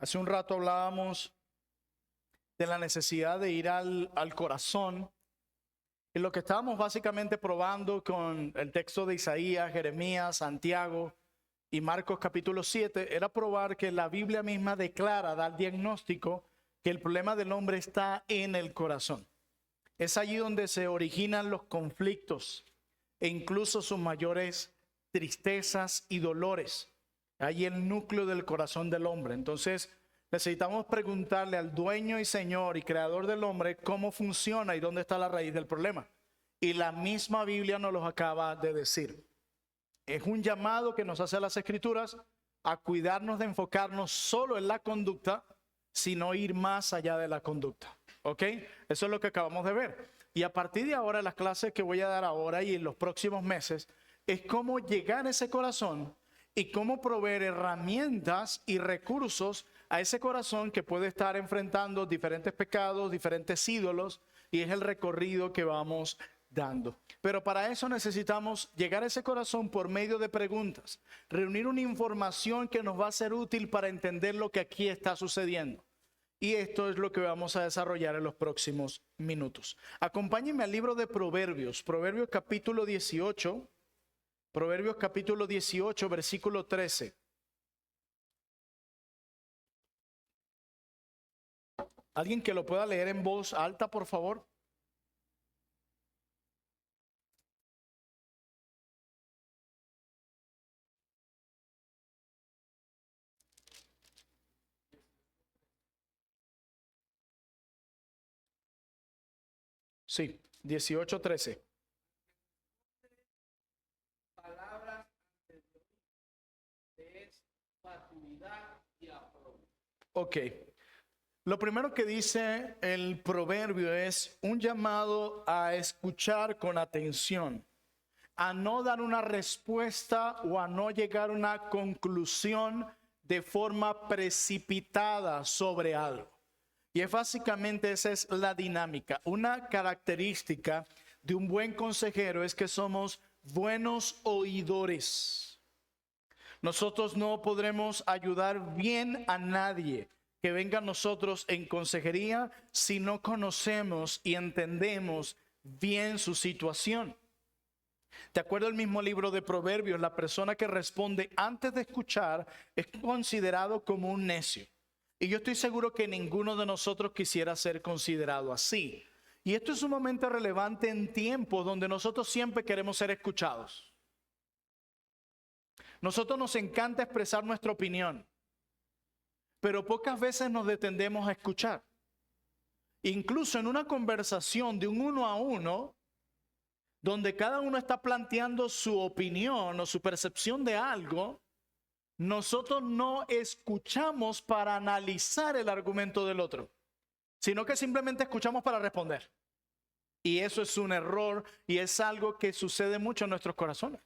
Hace un rato hablábamos de la necesidad de ir al corazón. Y lo que estábamos básicamente probando con el texto de Isaías, Jeremías, Santiago y Marcos capítulo 7 era probar que la Biblia misma declara, da el diagnóstico que el problema del hombre está en el corazón. Es allí donde se originan los conflictos e incluso sus mayores tristezas y dolores. Ahí el núcleo del corazón del hombre. Entonces necesitamos preguntarle al dueño y señor y creador del hombre cómo funciona y dónde está la raíz del problema. Y la misma Biblia nos los acaba de decir. Es un llamado que nos hace las Escrituras a cuidarnos de enfocarnos solo en la conducta, sino ir más allá de la conducta. ¿Ok? Eso es lo que acabamos de ver. Y a partir de ahora, las clases que voy a dar ahora y en los próximos meses, es cómo llegar a ese corazón y cómo proveer herramientas y recursos a ese corazón que puede estar enfrentando diferentes pecados, diferentes ídolos, y es el recorrido que vamos dando. Pero para eso necesitamos llegar a ese corazón por medio de preguntas, reunir una información que nos va a ser útil para entender lo que aquí está sucediendo. Y esto es lo que vamos a desarrollar en los próximos minutos. Acompáñenme al libro de Proverbios, Proverbios capítulo 18, Proverbios capítulo 18, versículo 13. ¿Alguien que lo pueda leer en voz alta, por favor? Sí, 18, 13. Palabras de fatuidad y aprobo. Ok. Lo primero que dice el proverbio es un llamado a escuchar con atención, a no dar una respuesta o a no llegar a una conclusión de forma precipitada sobre algo. Y es básicamente esa es la dinámica. Una característica de un buen consejero es que somos buenos oidores. Nosotros no podremos ayudar bien a nadie que venga a nosotros en consejería si no conocemos y entendemos bien su situación. De acuerdo al mismo libro de Proverbios, la persona que responde antes de escuchar es considerado como un necio. Y yo estoy seguro que ninguno de nosotros quisiera ser considerado así. Y esto es sumamente relevante en tiempos donde nosotros siempre queremos ser escuchados. Nosotros nos encanta expresar nuestra opinión, pero pocas veces nos detendemos a escuchar. Incluso en una conversación de un uno a uno, donde cada uno está planteando su opinión o su percepción de algo, nosotros no escuchamos para analizar el argumento del otro, sino que simplemente escuchamos para responder. Y eso es un error y es algo que sucede mucho en nuestros corazones.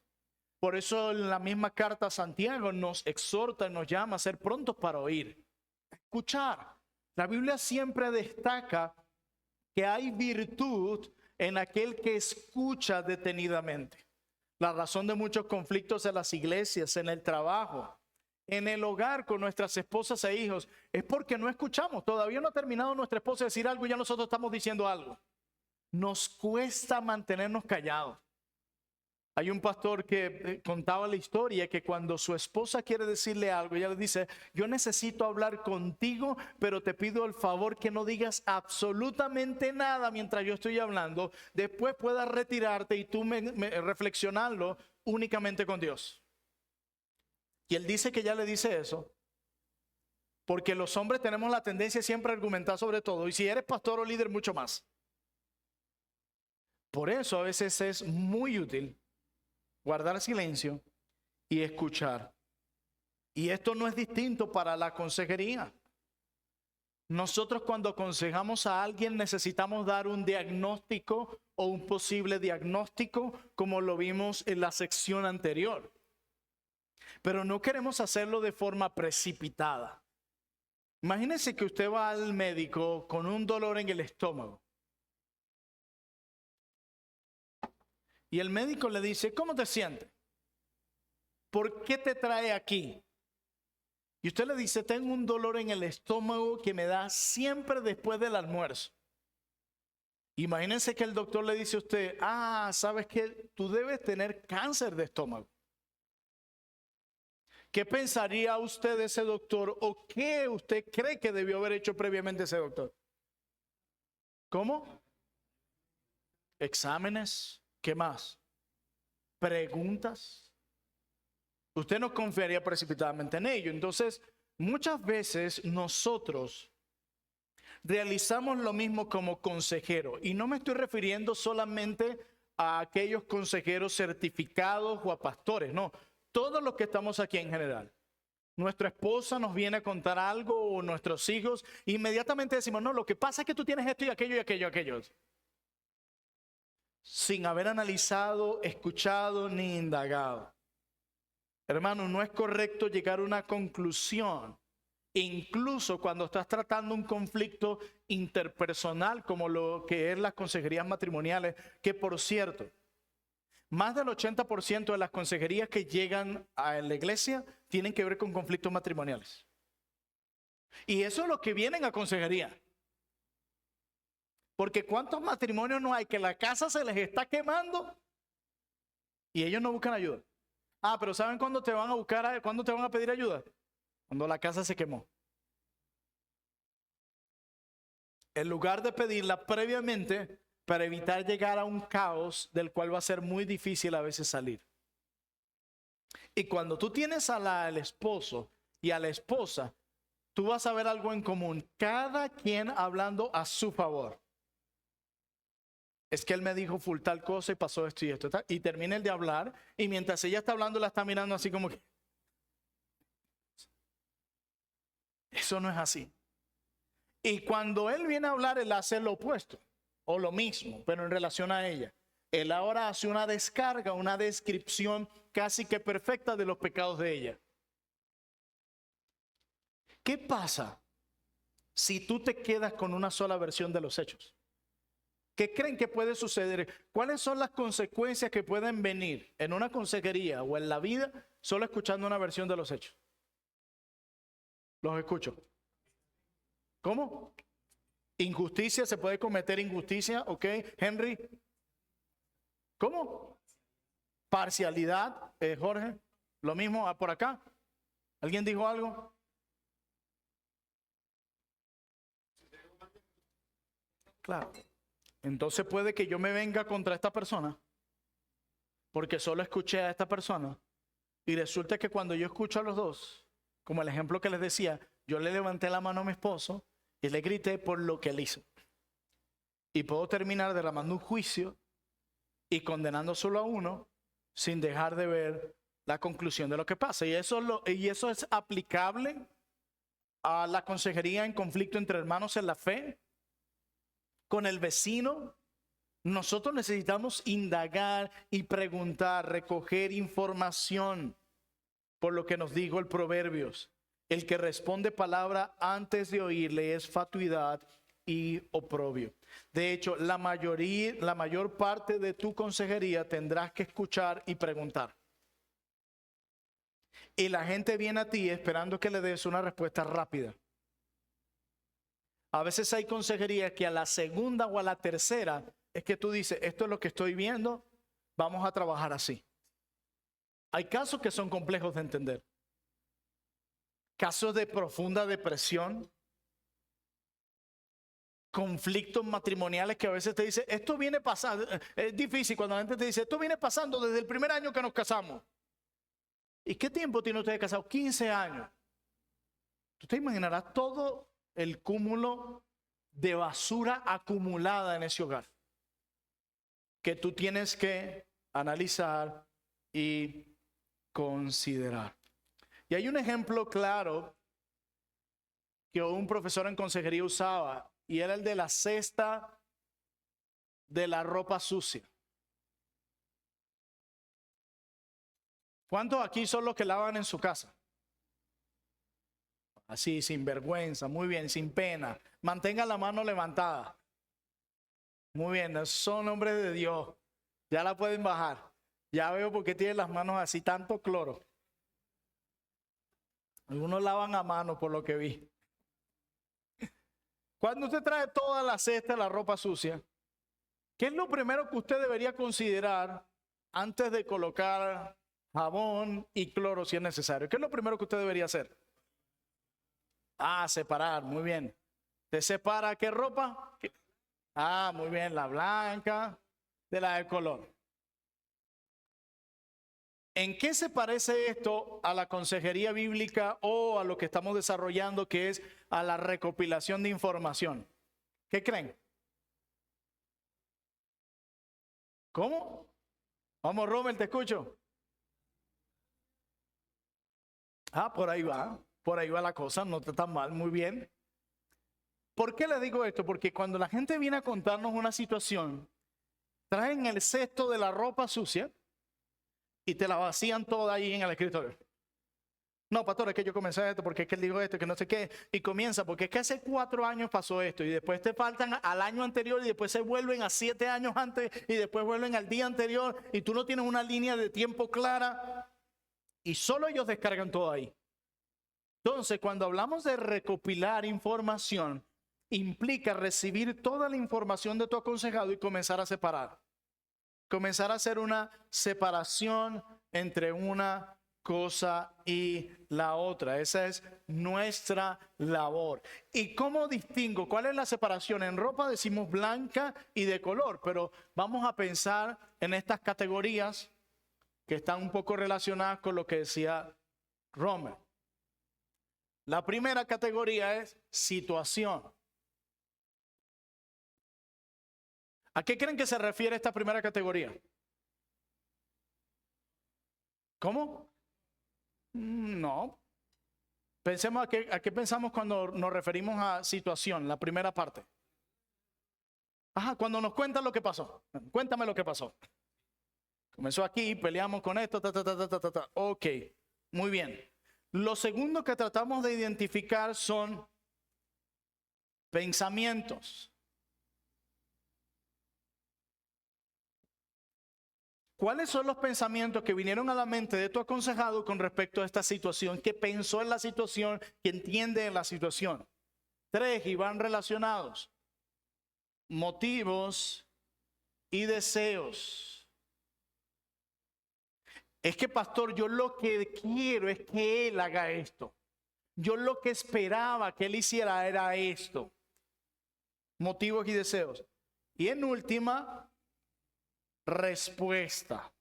Por eso en la misma carta a Santiago nos exhorta y nos llama a ser prontos para oír, escuchar. La Biblia siempre destaca que hay virtud en aquel que escucha detenidamente. La razón de muchos conflictos en las iglesias, en el trabajo, en el hogar con nuestras esposas e hijos, es porque no escuchamos. Todavía no ha terminado nuestra esposa de decir algo y ya nosotros estamos diciendo algo. Nos cuesta mantenernos callados. Hay un pastor que contaba la historia que cuando su esposa quiere decirle algo, ella le dice, yo necesito hablar contigo, pero te pido el favor que no digas absolutamente nada mientras yo estoy hablando. Después puedas retirarte y tú reflexionarlo únicamente con Dios. Y él dice que ya le dice eso, porque los hombres tenemos la tendencia siempre a argumentar sobre todo, y si eres pastor o líder, mucho más. Por eso a veces es muy útil guardar silencio y escuchar. Y esto no es distinto para la consejería. Nosotros cuando aconsejamos a alguien necesitamos dar un diagnóstico o un posible diagnóstico, como lo vimos en la sección anterior. Pero no queremos hacerlo de forma precipitada. Imagínese que usted va al médico con un dolor en el estómago. Y el médico le dice, ¿cómo te sientes? ¿Por qué te trae aquí? y usted le dice, tengo un dolor en el estómago que me da siempre después del almuerzo. Imagínense que el doctor le dice a usted, ¿sabes qué? Tú debes tener cáncer de estómago. ¿Qué pensaría usted de ese doctor o qué usted cree que debió haber hecho previamente ese doctor? ¿Cómo? Exámenes. ¿Qué más? Preguntas. Usted no confiaría precipitadamente en ello. Entonces, muchas veces nosotros realizamos lo mismo como consejero. Y no me estoy refiriendo solamente a aquellos consejeros certificados o a pastores. No, todos los que estamos aquí en general. Nuestra esposa nos viene a contar algo o nuestros hijos. Inmediatamente decimos, no, lo que pasa es que tú tienes esto y aquello y aquello y aquello. Sin haber analizado, escuchado ni indagado. Hermano, no es correcto llegar a una conclusión, incluso cuando estás tratando un conflicto interpersonal como lo que es las consejerías matrimoniales, que por cierto, más del 80% de las consejerías que llegan a la iglesia tienen que ver con conflictos matrimoniales. Y eso es lo que vienen a consejería. Porque ¿cuántos matrimonios no hay que la casa se les está quemando y ellos no buscan ayuda? Pero ¿saben cuándo te van a buscar, cuándo te van a pedir ayuda? Cuando la casa se quemó. En lugar de pedirla previamente para evitar llegar a un caos del cual va a ser muy difícil a veces salir. Y cuando tú tienes al esposo y a la esposa, tú vas a ver algo en común. Cada quien hablando a su favor. Es que él me dijo full tal cosa y pasó esto y esto. Y termina el de hablar y mientras ella está hablando la está mirando así como que... Eso no es así. Y cuando él viene a hablar, él hace lo opuesto o lo mismo, pero en relación a ella. Él ahora hace una descarga, una descripción casi que perfecta de los pecados de ella. ¿Qué pasa si tú te quedas con una sola versión de los hechos? ¿Qué creen que puede suceder? ¿Cuáles son las consecuencias que pueden venir en una consejería o en la vida solo escuchando una versión de los hechos? Los escucho. ¿Cómo? Injusticia, se puede cometer injusticia, ¿ok? Henry. ¿Cómo? Parcialidad, Jorge. Lo mismo por acá. ¿Alguien dijo algo? Claro. Entonces puede que yo me venga contra esta persona porque solo escuché a esta persona y resulta que cuando yo escucho a los dos, como el ejemplo que les decía, yo le levanté la mano a mi esposo y le grité por lo que él hizo. Y puedo terminar derramando un juicio y condenando solo a uno sin dejar de ver la conclusión de lo que pasa. Y eso es aplicable a la consejería en conflicto entre hermanos en la fe, con el vecino. Nosotros necesitamos indagar y preguntar, recoger información, por lo que nos dijo el Proverbios. El que responde palabra antes de oírle es fatuidad y oprobio. De hecho, la mayor parte de tu consejería tendrás que escuchar y preguntar. Y la gente viene a ti esperando que le des una respuesta rápida. A veces hay consejerías que a la segunda o a la tercera es que tú dices, esto es lo que estoy viendo, vamos a trabajar así. Hay casos que son complejos de entender. Casos de profunda depresión, conflictos matrimoniales que a veces te dice, esto viene pasando. Es difícil cuando la gente te dice, esto viene pasando desde el primer año que nos casamos. ¿Y qué tiempo tiene usted de casado? 15 años. Tú te imaginarás todo el cúmulo de basura acumulada en ese hogar que tú tienes que analizar y considerar. Y hay un ejemplo claro que un profesor en consejería usaba y era el de la cesta de la ropa sucia. ¿Cuántos aquí son los que lavan en su casa? Así, sin vergüenza, muy bien, sin pena. Mantenga la mano levantada. Muy bien, son hombres de Dios. Ya la pueden bajar. Ya veo por qué tienen las manos así, tanto cloro. Algunos lavan a mano por lo que vi. Cuando usted trae toda la cesta, la ropa sucia, ¿qué es lo primero que usted debería considerar antes de colocar jabón y cloro si es necesario? ¿Qué es lo primero que usted debería hacer? Separar, muy bien. ¿Te separa qué ropa? Muy bien, la blanca de la de color. ¿En qué se parece esto a la consejería bíblica o a lo que estamos desarrollando, que es a la recopilación de información? ¿Qué creen? ¿Cómo? Vamos, Rommel, te escucho. Por ahí va la cosa, no está tan mal, muy bien. ¿Por qué le digo esto? Porque cuando la gente viene a contarnos una situación, traen el cesto de la ropa sucia y te la vacían toda ahí en el escritorio. No, pastor, es que yo comencé esto, porque es que él dijo esto, que no sé qué, y comienza, porque es que hace 4 años pasó esto, y después te faltan al año anterior, y después se vuelven a 7 años antes, y después vuelven al día anterior, y tú no tienes una línea de tiempo clara, y solo ellos descargan todo ahí. Entonces, cuando hablamos de recopilar información, implica recibir toda la información de tu aconsejado y comenzar a separar. Comenzar a hacer una separación entre una cosa y la otra. Esa es nuestra labor. ¿Y cómo distingo? ¿Cuál es la separación? En ropa decimos blanca y de color, pero vamos a pensar en estas categorías que están un poco relacionadas con lo que decía Romer. La primera categoría es situación. ¿A qué creen que se refiere esta primera categoría? ¿Cómo? No. Pensemos a qué pensamos cuando nos referimos a situación, la primera parte. Cuando nos cuentan lo que pasó. Cuéntame lo que pasó. Comenzó aquí, peleamos con esto, Ok, muy bien. Lo segundo que tratamos de identificar son pensamientos. ¿Cuáles son los pensamientos que vinieron a la mente de tu aconsejado con respecto a esta situación? ¿Qué pensó en la situación? ¿Qué entiende en la situación? 3, y van relacionados. Motivos y deseos. Es que, pastor, yo lo que quiero es que él haga esto. Yo lo que esperaba que él hiciera era esto. Motivos y deseos. Y en última, respuesta.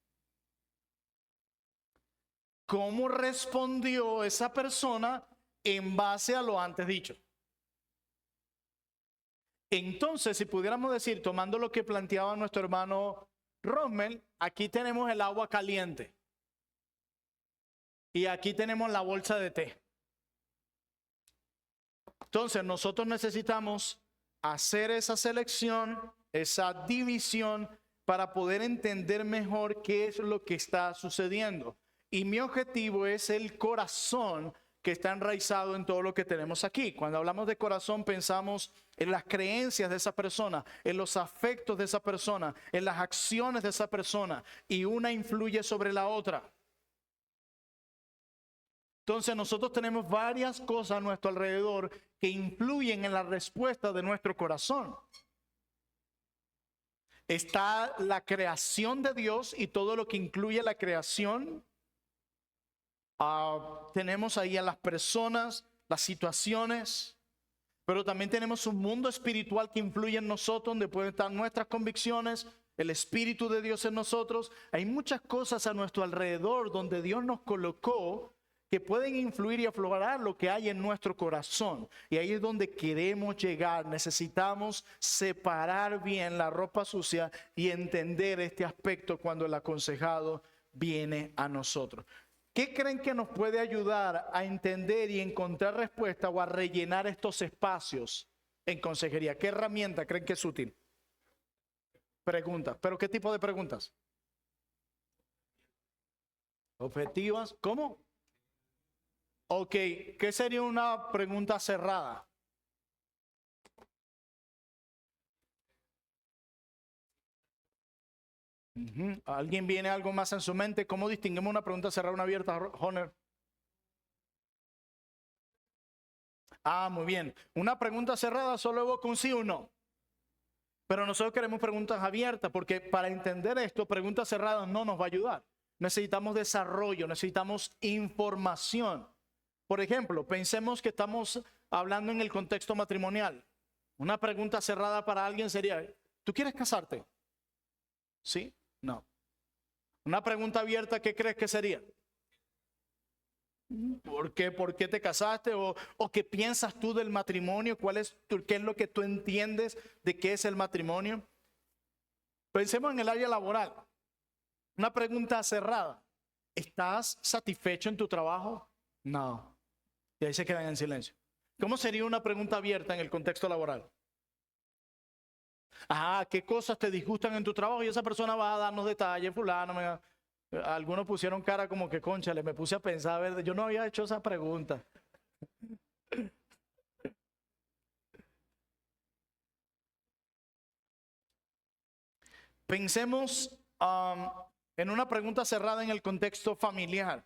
¿Cómo respondió esa persona en base a lo antes dicho? Entonces, si pudiéramos decir, tomando lo que planteaba nuestro hermano Rommel, aquí tenemos el agua caliente. Y aquí tenemos la bolsa de té. Entonces, nosotros necesitamos hacer esa selección, esa división, para poder entender mejor qué es lo que está sucediendo. Y mi objetivo es el corazón que está enraizado en todo lo que tenemos aquí. Cuando hablamos de corazón, pensamos en las creencias de esa persona, en los afectos de esa persona, en las acciones de esa persona, y una influye sobre la otra. Entonces nosotros tenemos varias cosas a nuestro alrededor que influyen en la respuesta de nuestro corazón. Está la creación de Dios y todo lo que incluye la creación. Tenemos ahí a las personas, las situaciones, pero también tenemos un mundo espiritual que influye en nosotros, donde pueden estar nuestras convicciones, el Espíritu de Dios en nosotros. Hay muchas cosas a nuestro alrededor donde Dios nos colocó que pueden influir y aflorar lo que hay en nuestro corazón. Y ahí es donde queremos llegar. Necesitamos separar bien la ropa sucia y entender este aspecto cuando el aconsejado viene a nosotros. ¿Qué creen que nos puede ayudar a entender y encontrar respuesta o a rellenar estos espacios en consejería? ¿Qué herramienta creen que es útil? Preguntas. ¿Pero qué tipo de preguntas? Objetivas. ¿Cómo? Ok, ¿qué sería una pregunta cerrada? ¿Alguien viene algo más en su mente? ¿Cómo distinguimos una pregunta cerrada, una abierta, Honor? Ah, muy bien. Una pregunta cerrada solo evoca un sí o no. Pero nosotros queremos preguntas abiertas porque para entender esto, preguntas cerradas no nos va a ayudar. Necesitamos desarrollo, necesitamos información. Por ejemplo, pensemos que estamos hablando en el contexto matrimonial. Una pregunta cerrada para alguien sería, ¿tú quieres casarte? ¿Sí? No. Una pregunta abierta, ¿qué crees que sería? ¿Por qué? ¿Por qué te casaste? ¿O qué piensas tú del matrimonio? ¿Qué es lo que tú entiendes de qué es el matrimonio? Pensemos en el área laboral. Una pregunta cerrada. ¿Estás satisfecho en tu trabajo? No. Y ahí se quedan en silencio. ¿Cómo sería una pregunta abierta en el contexto laboral? Ah, ¿qué cosas te disgustan en tu trabajo? Y esa persona va a darnos detalles, fulano. Algunos pusieron cara como que, cónchale, me puse a pensar, a ver, yo no había hecho esa pregunta. Pensemos en una pregunta cerrada en el contexto familiar.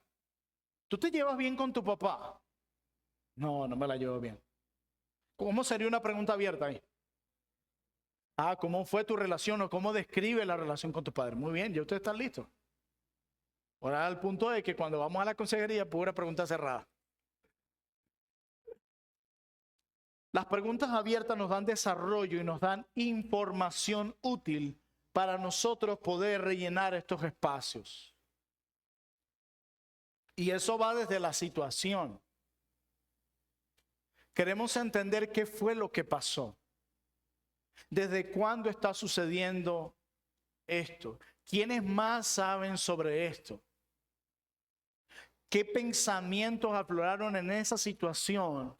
¿Tú te llevas bien con tu papá? No, no me la llevo bien. ¿Cómo sería una pregunta abierta ahí? Ah, ¿cómo fue tu relación o cómo describe la relación con tu padre? Muy bien, ya ustedes están listos. Ahora al punto de que cuando vamos a la consejería, pura pregunta cerrada. Las preguntas abiertas nos dan desarrollo y nos dan información útil para nosotros poder rellenar estos espacios. Y eso va desde la situación. Queremos entender qué fue lo que pasó. ¿Desde cuándo está sucediendo esto? ¿Quiénes más saben sobre esto? ¿Qué pensamientos afloraron en esa situación?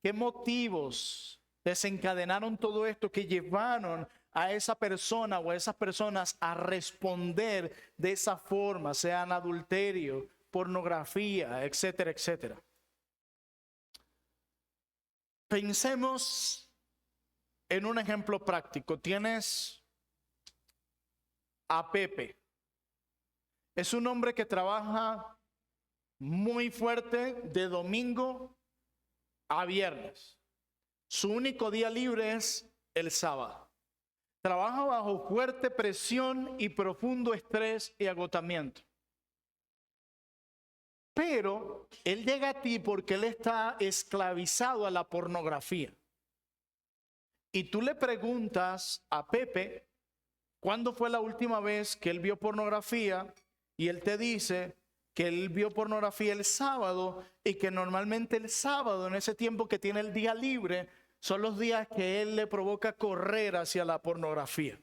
¿Qué motivos desencadenaron todo esto que llevaron a esa persona o a esas personas a responder de esa forma, sean adulterio, pornografía, etcétera, etcétera? Pensemos en un ejemplo práctico. Tienes a Pepe. Es un hombre que trabaja muy fuerte de domingo a viernes. Su único día libre es el sábado. Trabaja bajo fuerte presión y profundo estrés y agotamiento. Pero él llega a ti porque él está esclavizado a la pornografía. Y tú le preguntas a Pepe, ¿cuándo fue la última vez que él vio pornografía? Y él te dice que él vio pornografía el sábado y que normalmente el sábado, en ese tiempo que tiene el día libre, son los días que él le provoca correr hacia la pornografía.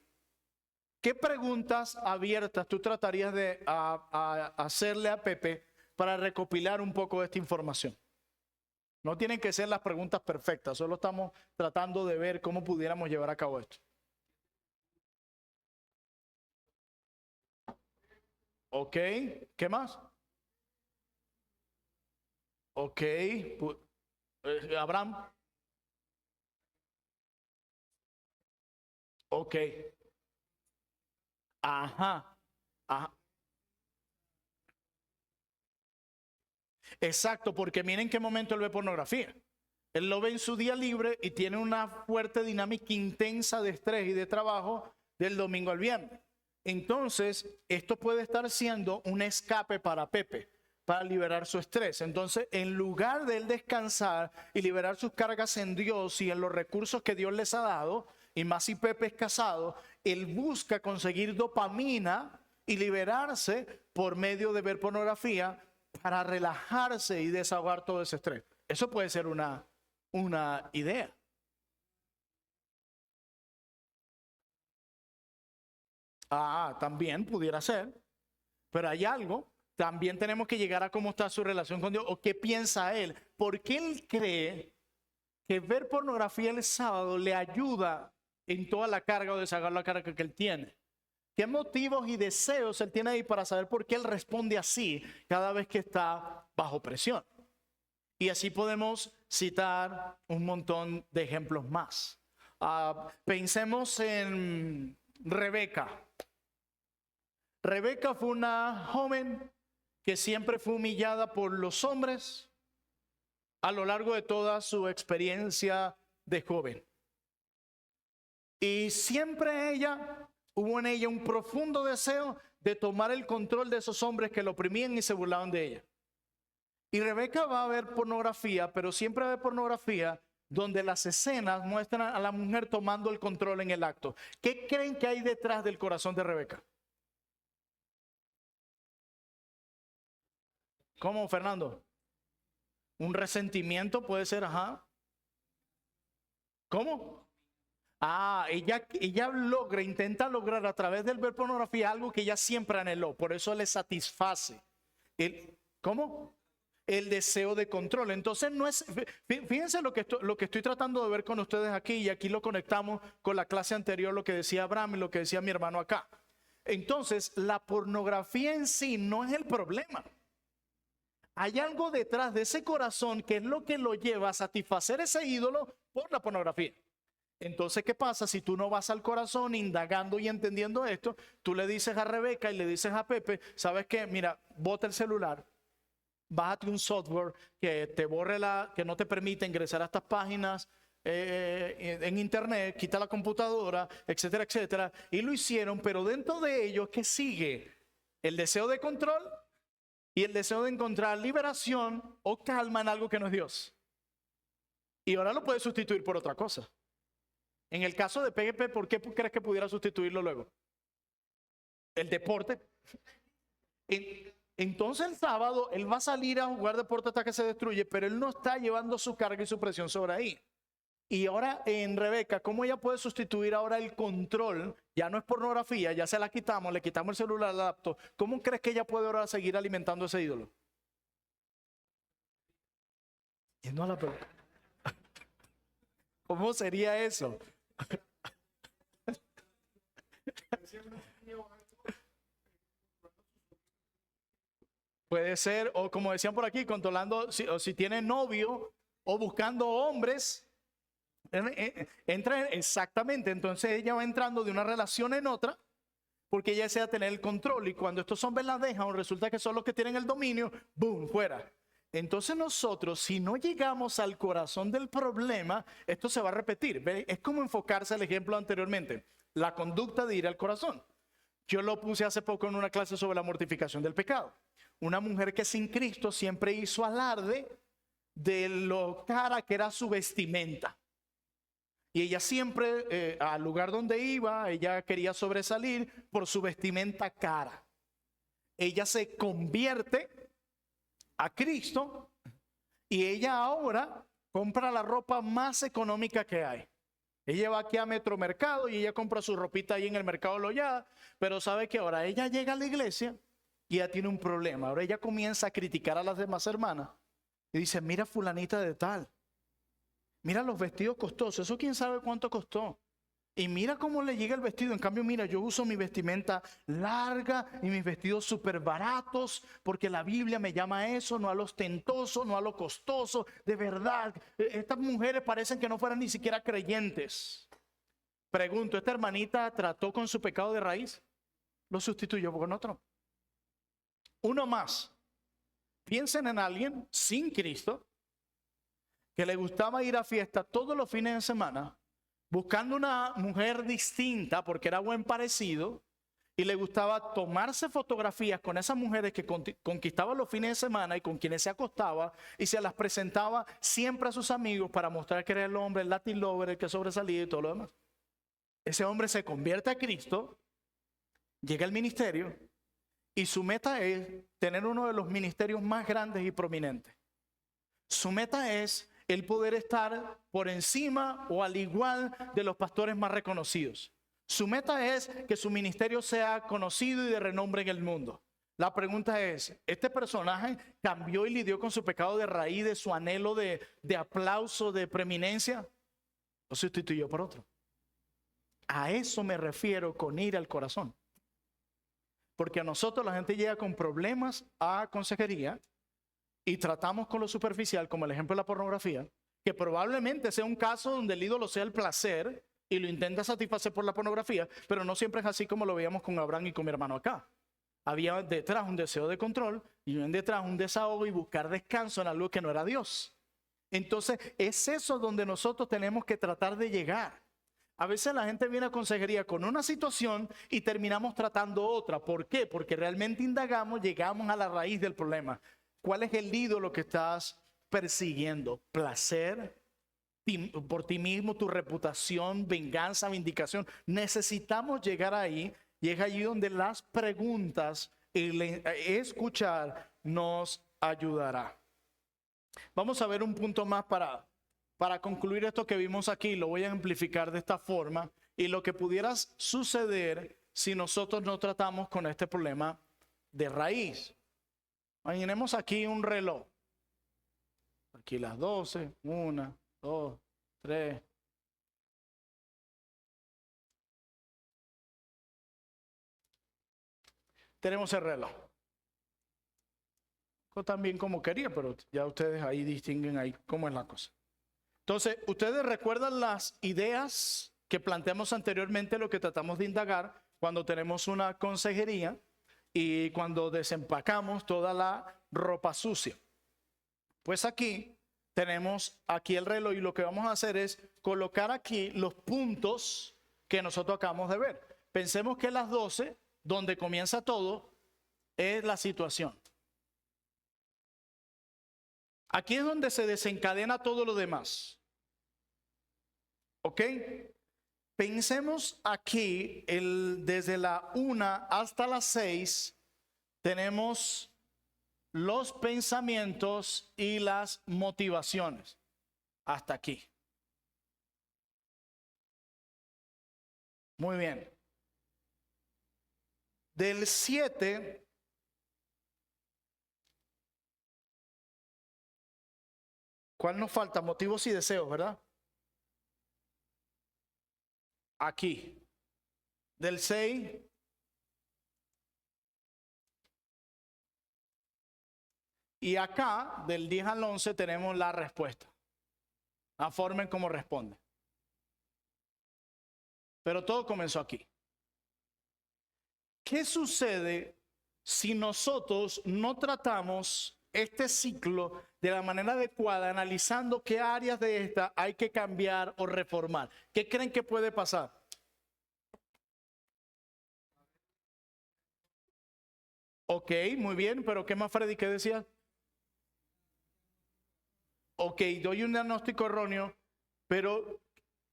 ¿Qué preguntas abiertas tú tratarías de hacerle a Pepe para recopilar un poco de esta información? No tienen que ser las preguntas perfectas, solo estamos tratando de ver cómo pudiéramos llevar a cabo esto. Ok, ¿qué más? Ok, Abraham. Ok, ajá, ajá. Exacto, porque miren qué momento él ve pornografía. Él lo ve en su día libre y tiene una fuerte dinámica intensa de estrés y de trabajo del domingo al viernes. Entonces, esto puede estar siendo un escape para Pepe, para liberar su estrés. Entonces, en lugar de él descansar y liberar sus cargas en Dios y en los recursos que Dios les ha dado, y más si Pepe es casado, él busca conseguir dopamina y liberarse por medio de ver pornografía para relajarse y desahogar todo ese estrés. Eso puede ser una idea. Ah, también pudiera ser, pero hay algo. También tenemos que llegar a cómo está su relación con Dios o qué piensa él. ¿Por qué él cree que ver pornografía el sábado le ayuda en toda la carga o desahogar la carga que él tiene? ¿Qué motivos y deseos él tiene ahí para saber por qué él responde así cada vez que está bajo presión? Y así podemos citar un montón de ejemplos más. Pensemos en Rebeca. Rebeca fue una joven que siempre fue humillada por los hombres, a lo largo de toda su experiencia de joven. Y siempre hubo en ella un profundo deseo de tomar el control de esos hombres que lo oprimían y se burlaban de ella. Y Rebeca va a ver pornografía, pero siempre ve pornografía donde las escenas muestran a la mujer tomando el control en el acto. ¿Qué creen que hay detrás del corazón de Rebeca? ¿Cómo, Fernando? Un resentimiento puede ser, ajá. ¿Cómo? Ella intenta lograr a través del ver pornografía algo que ella siempre anheló, por eso le satisface. ¿Cómo? El deseo de control. Entonces no es, fíjense lo que estoy tratando de ver con ustedes aquí, y aquí lo conectamos con la clase anterior, lo que decía Abraham y lo que decía mi hermano acá. Entonces la pornografía en sí no es el problema. Hay algo detrás de ese corazón que es lo que lo lleva a satisfacer ese ídolo por la pornografía. Entonces, ¿qué pasa? Si tú no vas al corazón indagando y entendiendo esto, tú le dices a Rebeca y le dices a Pepe, ¿sabes qué? Mira, bota el celular, bájate un software que te borre que no te permite ingresar a estas páginas en internet, quita la computadora, etcétera, etcétera. Y lo hicieron, pero dentro de ellos, ¿qué sigue? El deseo de control y el deseo de encontrar liberación o calma en algo que no es Dios. Y ahora lo puede sustituir por otra cosa. En el caso de PGP, ¿por qué crees que pudiera sustituirlo luego? El deporte. Entonces el sábado él va a salir a jugar deporte hasta que se destruye, pero él no está llevando su carga y su presión sobre ahí. Y ahora en Rebeca, ¿cómo ella puede sustituir ahora el control? Ya no es pornografía, ya se la quitamos, le quitamos el celular, el laptop. ¿Cómo crees que ella puede ahora seguir alimentando ese ídolo? Yendo a la pregunta. ¿Cómo sería eso? Puede ser, o como decían por aquí, controlando, o si tiene novio, o buscando hombres. Entra exactamente, entonces ella va entrando de una relación en otra, porque ella desea tener el control, y cuando estos hombres la dejan, resulta que son los que tienen el dominio, ¡boom!, fuera. Entonces nosotros, si no llegamos al corazón del problema, esto se va a repetir. ¿Ve? Es como enfocarse al ejemplo anteriormente, la conducta de ir al corazón. Yo lo puse hace poco en una clase sobre la mortificación del pecado. Una mujer que sin Cristo siempre hizo alarde de lo cara que era su vestimenta. Y ella siempre, al lugar donde iba, ella quería sobresalir por su vestimenta cara. Ella se convierte a Cristo y ella ahora compra la ropa más económica que hay. Ella va aquí a Metromercado y ella compra su ropita ahí en el Mercado Loyada, pero sabe que ahora ella llega a la iglesia y ella tiene un problema. Ahora ella comienza a criticar a las demás hermanas y dice, mira fulanita de tal, mira los vestidos costosos, eso quién sabe cuánto costó. Y mira cómo le llega el vestido. En cambio, mira, yo uso mi vestimenta larga y mis vestidos súper baratos, porque la Biblia me llama a eso, no a lo ostentoso, no a lo costoso. De verdad, estas mujeres parecen que no fueran ni siquiera creyentes. Pregunto, ¿esta hermanita trató con su pecado de raíz? ¿Lo sustituyó por otro? Uno más. Piensen en alguien sin Cristo que le gustaba ir a fiesta todos los fines de semana, buscando una mujer distinta porque era buen parecido, y le gustaba tomarse fotografías con esas mujeres que conquistaba los fines de semana y con quienes se acostaba, y se las presentaba siempre a sus amigos para mostrar que era el hombre, el Latin lover, el que sobresalía y todo lo demás. Ese hombre se convierte a Cristo, llega al ministerio y su meta es tener uno de los ministerios más grandes y prominentes. Su meta es el poder estar por encima o al igual de los pastores más reconocidos. Su meta es que su ministerio sea conocido y de renombre en el mundo. La pregunta es, ¿este personaje cambió y lidió con su pecado de raíz, de su anhelo de aplauso, de preeminencia? ¿O sustituyó por otro? A eso me refiero con ir al corazón. Porque a nosotros la gente llega con problemas a consejería y tratamos con lo superficial, como el ejemplo de la pornografía, que probablemente sea un caso donde el ídolo sea el placer y lo intenta satisfacer por la pornografía, pero no siempre es así como lo veíamos con Abraham y con mi hermano acá. Había detrás un deseo de control y detrás un desahogo y buscar descanso en algo que no era Dios. Entonces, es eso donde nosotros tenemos que tratar de llegar. A veces la gente viene a consejería con una situación y terminamos tratando otra. ¿Por qué? Porque realmente indagamos, llegamos a la raíz del problema. ¿Cuál es el ídolo que estás persiguiendo? ¿Placer? ¿Por ti mismo, tu reputación, venganza, vindicación? Necesitamos llegar ahí, y es allí donde las preguntas, el escuchar nos ayudará. Vamos a ver un punto más para concluir esto que vimos aquí. Lo voy a amplificar de esta forma, y lo que pudiera suceder si nosotros no tratamos con este problema de raíz. Imaginemos aquí un reloj. Aquí las 12, 1, 2, 3. Tenemos el reloj. También como quería, pero ya ustedes ahí distinguen ahí cómo es la cosa. Entonces, ustedes recuerdan las ideas que planteamos anteriormente, lo que tratamos de indagar cuando tenemos una consejería y cuando desempacamos toda la ropa sucia. Pues aquí tenemos aquí el reloj, y lo que vamos a hacer es colocar aquí los puntos que nosotros acabamos de ver. Pensemos que las 12, donde comienza todo, es la situación. Aquí es donde se desencadena todo lo demás. ¿Ok? Pensemos aquí, desde la 1 hasta las 6, tenemos los pensamientos y las motivaciones. Hasta aquí. Muy bien. Del 7 ¿cuál nos falta? Motivos y deseos, ¿verdad? Aquí. Del 6 y acá, del 10 al 11, tenemos la respuesta. La forma en cómo responde. Pero todo comenzó aquí. ¿Qué sucede si nosotros no tratamos este ciclo de la manera adecuada, analizando qué áreas de esta hay que cambiar o reformar? ¿Qué creen que puede pasar? Ok, muy bien, pero ¿qué más, Freddy? ¿Qué decías? Ok, doy un diagnóstico erróneo, pero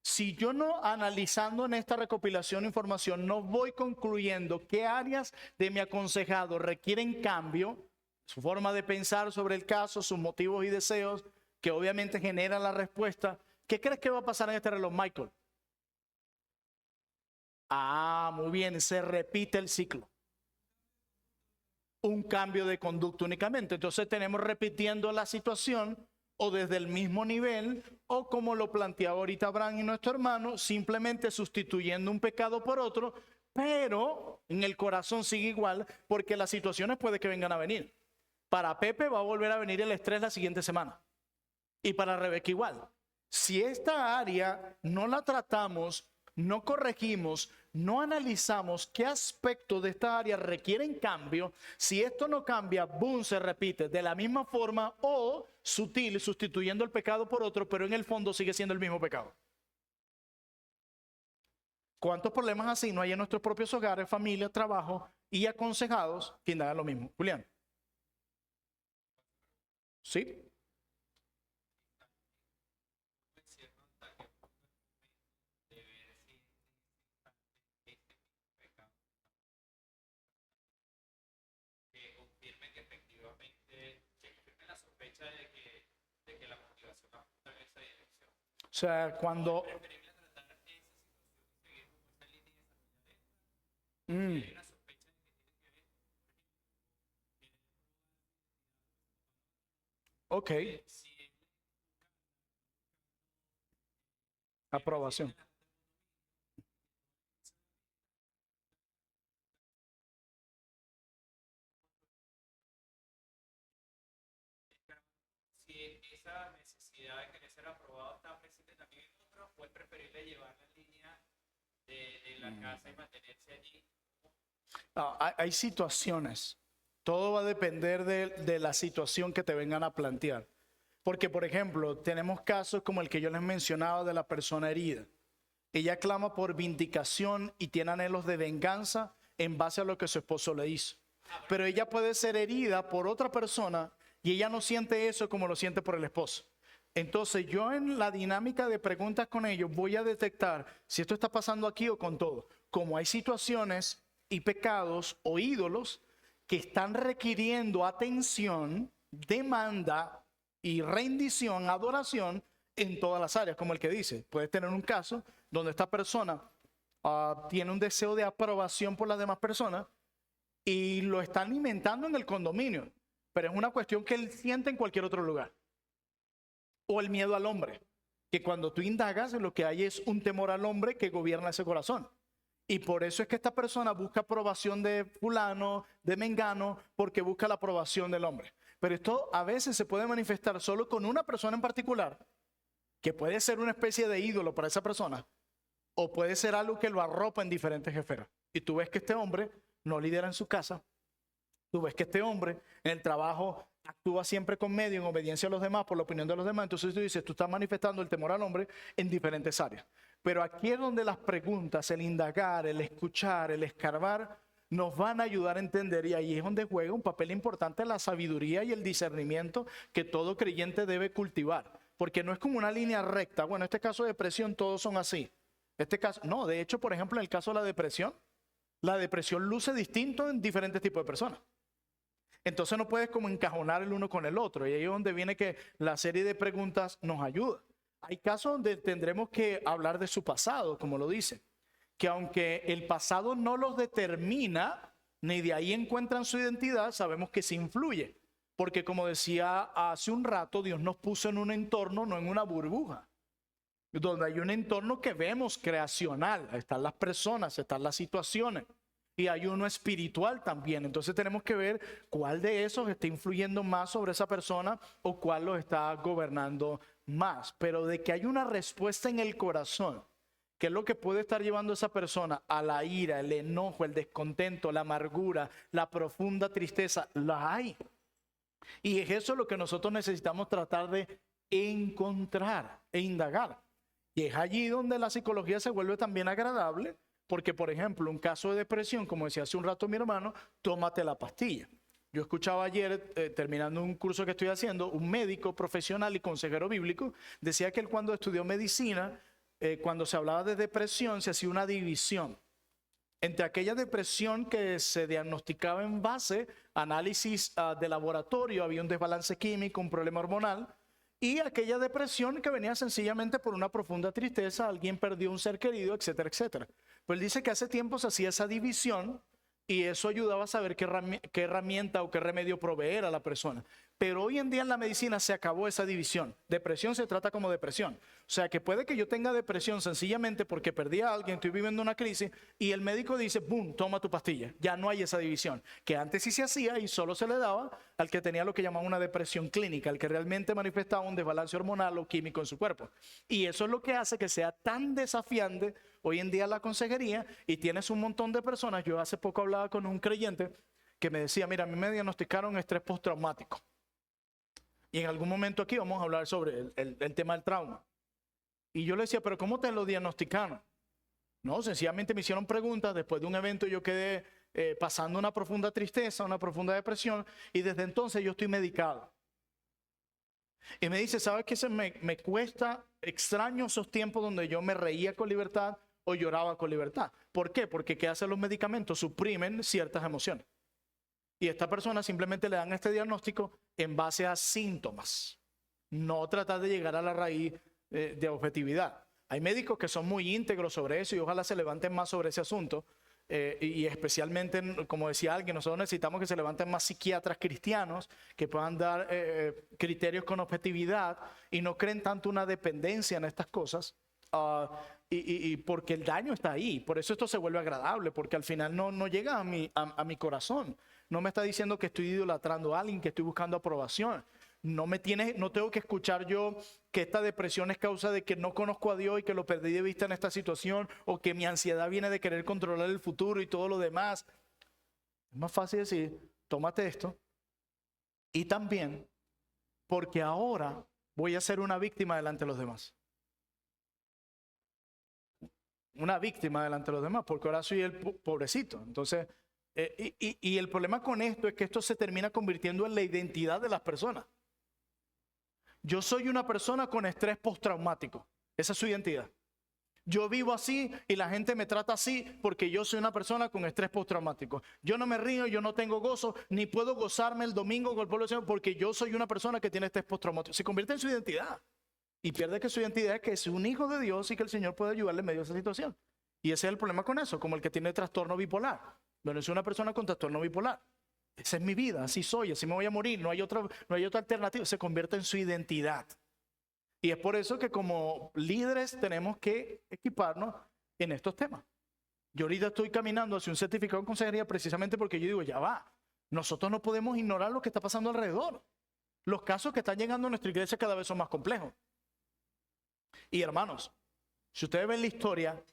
si yo no, analizando en esta recopilación de información, no voy concluyendo qué áreas de mi aconsejado requieren cambio, su forma de pensar sobre el caso, sus motivos y deseos, que obviamente generan la respuesta, ¿qué crees que va a pasar en este reloj, Michael? Ah, muy bien, se repite el ciclo. Un cambio de conducta únicamente. Entonces tenemos repitiendo la situación, o desde el mismo nivel, o como lo planteaba ahorita Abraham y nuestro hermano, simplemente sustituyendo un pecado por otro, pero en el corazón sigue igual, porque las situaciones puede que vengan a venir. Para Pepe va a volver a venir el estrés la siguiente semana, y para Rebeca igual. Si esta área no la tratamos, no corregimos, no analizamos qué aspecto de esta área requieren cambio, si esto no cambia, boom, se repite de la misma forma o sutil, sustituyendo el pecado por otro, pero en el fondo sigue siendo el mismo pecado. ¿Cuántos problemas así no hay en nuestros propios hogares, familias, trabajo y aconsejados que indagan lo mismo? Julián. ¿Sí? O sea, cuando... Ok. Aprobación. Si esa necesidad de querer ser aprobado está presente también en otros, o es preferible llevar la línea de la casa y mantenerse allí. Hay situaciones. Todo va a depender de la situación que te vengan a plantear. Porque, por ejemplo, tenemos casos como el que yo les mencionaba de la persona herida. Ella clama por vindicación y tiene anhelos de venganza en base a lo que su esposo le hizo. Pero ella puede ser herida por otra persona y ella no siente eso como lo siente por el esposo. Entonces yo en la dinámica de preguntas con ellos voy a detectar si esto está pasando aquí o con todo. Como hay situaciones y pecados o ídolos que están requiriendo atención, demanda y rendición, adoración en todas las áreas, como el que dice. Puedes tener un caso donde esta persona tiene un deseo de aprobación por las demás personas y lo está alimentando en el condominio, pero es una cuestión que él siente en cualquier otro lugar. O el miedo al hombre, que cuando tú indagas lo que hay es un temor al hombre que gobierna ese corazón. Y por eso es que esta persona busca aprobación de fulano, de mengano, porque busca la aprobación del hombre. Pero esto a veces se puede manifestar solo con una persona en particular, que puede ser una especie de ídolo para esa persona, o puede ser algo que lo arropa en diferentes esferas. Y tú ves que este hombre no lidera en su casa, tú ves que este hombre en el trabajo actúa siempre con medio en obediencia a los demás, por la opinión de los demás. Entonces tú dices, tú estás manifestando el temor al hombre en diferentes áreas. Pero aquí es donde las preguntas, el indagar, el escuchar, el escarbar, nos van a ayudar a entender, y ahí es donde juega un papel importante la sabiduría y el discernimiento que todo creyente debe cultivar. Porque no es como una línea recta. Bueno, en este caso de depresión todos son así. Este caso, no, de hecho, por ejemplo, en el caso de la depresión luce distinto en diferentes tipos de personas. Entonces no puedes como encajonar el uno con el otro. Y ahí es donde viene que la serie de preguntas nos ayuda. Hay casos donde tendremos que hablar de su pasado, como lo dice. Que aunque el pasado no los determina, ni de ahí encuentran su identidad, sabemos que sí influye. Porque como decía hace un rato, Dios nos puso en un entorno, no en una burbuja. Donde hay un entorno que vemos creacional. Están las personas, están las situaciones. Y hay uno espiritual también. Entonces tenemos que ver cuál de esos está influyendo más sobre esa persona o cuál lo está gobernando más. Pero de que hay una respuesta en el corazón, que es lo que puede estar llevando a esa persona a la ira, el enojo, el descontento, la amargura, la profunda tristeza, la hay. Y es eso lo que nosotros necesitamos tratar de encontrar e indagar. Y es allí donde la psicología se vuelve también agradable. Porque, por ejemplo, un caso de depresión, como decía hace un rato mi hermano, tómate la pastilla. Yo escuchaba ayer, terminando un curso que estoy haciendo, un médico profesional y consejero bíblico, decía que él cuando estudió medicina, cuando se hablaba de depresión, se hacía una división entre aquella depresión que se diagnosticaba en base a análisis de laboratorio, había un desbalance químico, un problema hormonal, y aquella depresión que venía sencillamente por una profunda tristeza, alguien perdió un ser querido, etcétera, etcétera. Pues él dice que hace tiempo se hacía esa división y eso ayudaba a saber qué herramienta o qué remedio proveer a la persona. Pero hoy en día en la medicina se acabó esa división. Depresión se trata como depresión. O sea que puede que yo tenga depresión sencillamente porque perdí a alguien, estoy viviendo una crisis y el médico dice, ¡boom!, toma tu pastilla. Ya no hay esa división. Que antes sí se hacía y solo se le daba al que tenía lo que llamaban una depresión clínica, al que realmente manifestaba un desbalance hormonal o químico en su cuerpo. Y eso es lo que hace que sea tan desafiante hoy en día la consejería y tienes un montón de personas. Yo hace poco hablaba con un creyente que me decía, mira, a mí me diagnosticaron estrés postraumático. Y en algún momento aquí vamos a hablar sobre el tema del trauma. Y yo le decía, pero ¿cómo te lo diagnosticaron? No, sencillamente me hicieron preguntas. Después de un evento yo quedé pasando una profunda tristeza, una profunda depresión. Y desde entonces yo estoy medicado. Y me dice, ¿sabes qué? Me cuesta, extraño esos tiempos donde yo me reía con libertad o lloraba con libertad. ¿Por qué? Porque ¿qué hacen los medicamentos? Suprimen ciertas emociones. Y a esta persona simplemente le dan este diagnóstico en base a síntomas. No tratar de llegar a la raíz de objetividad. Hay médicos que son muy íntegros sobre eso y ojalá se levanten más sobre ese asunto. Y especialmente, como decía alguien, nosotros necesitamos que se levanten más psiquiatras cristianos que puedan dar criterios con objetividad y no creen tanto una dependencia en estas cosas. Y porque el daño está ahí. Por eso esto se vuelve agradable, porque al final no llega a mi corazón. No me está diciendo que estoy idolatrando a alguien, que estoy buscando aprobación. No tengo que escuchar yo que esta depresión es causa de que no conozco a Dios y que lo perdí de vista en esta situación, o que mi ansiedad viene de querer controlar el futuro y todo lo demás. Es más fácil decir, tómate esto. Y también, porque ahora voy a ser una víctima delante de los demás. Una víctima delante de los demás, porque ahora soy el pobrecito. Entonces, y el problema con esto es que esto se termina convirtiendo en la identidad de las personas. Yo soy una persona con estrés postraumático. Esa es su identidad. Yo vivo así y la gente me trata así porque yo soy una persona con estrés postraumático. Yo no me río, yo no tengo gozo, ni puedo gozarme el domingo con el pueblo del Señor porque yo soy una persona que tiene estrés postraumático. Se convierte en su identidad y pierde que su identidad es que es un hijo de Dios y que el Señor puede ayudarle en medio de esa situación. Y ese es el problema con eso, como el que tiene trastorno bipolar. Bueno, soy una persona con trastorno bipolar. Esa es mi vida, así soy, así me voy a morir, no hay otra alternativa. Se convierte en su identidad. Y es por eso que como líderes tenemos que equiparnos en estos temas. Yo ahorita estoy caminando hacia un certificado de consejería precisamente porque yo digo, ya va, nosotros no podemos ignorar lo que está pasando alrededor. Los casos que están llegando a nuestra iglesia cada vez son más complejos. Y hermanos, si ustedes ven la historia,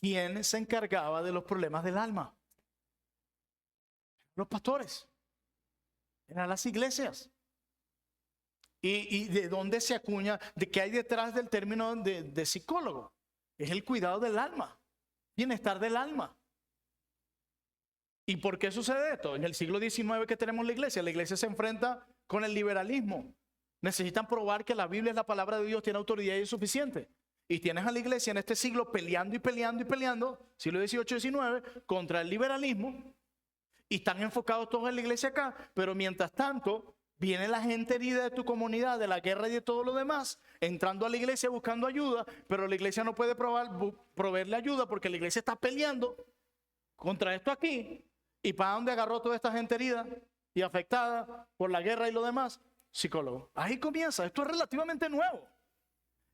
¿quién se encargaba de los problemas del alma? Los pastores. Eran las iglesias. ¿Y de dónde se acuña? ¿De qué hay detrás del término de psicólogo? Es el cuidado del alma, bienestar del alma. ¿Y por qué sucede esto? En el siglo XIX que tenemos la iglesia se enfrenta con el liberalismo. Necesitan probar que la Biblia es la palabra de Dios, tiene autoridad y es suficiente. Y tienes a la iglesia en este siglo peleando y peleando y peleando, siglo XVIII y XIX, contra el liberalismo. Y están enfocados todos en la iglesia acá, pero mientras tanto viene la gente herida de tu comunidad, de la guerra y de todo lo demás, entrando a la iglesia buscando ayuda, pero la iglesia no puede proveerle ayuda porque la iglesia está peleando contra esto aquí. ¿Y para dónde agarró toda esta gente herida y afectada por la guerra y lo demás? Psicólogo. Ahí comienza. Esto es relativamente nuevo.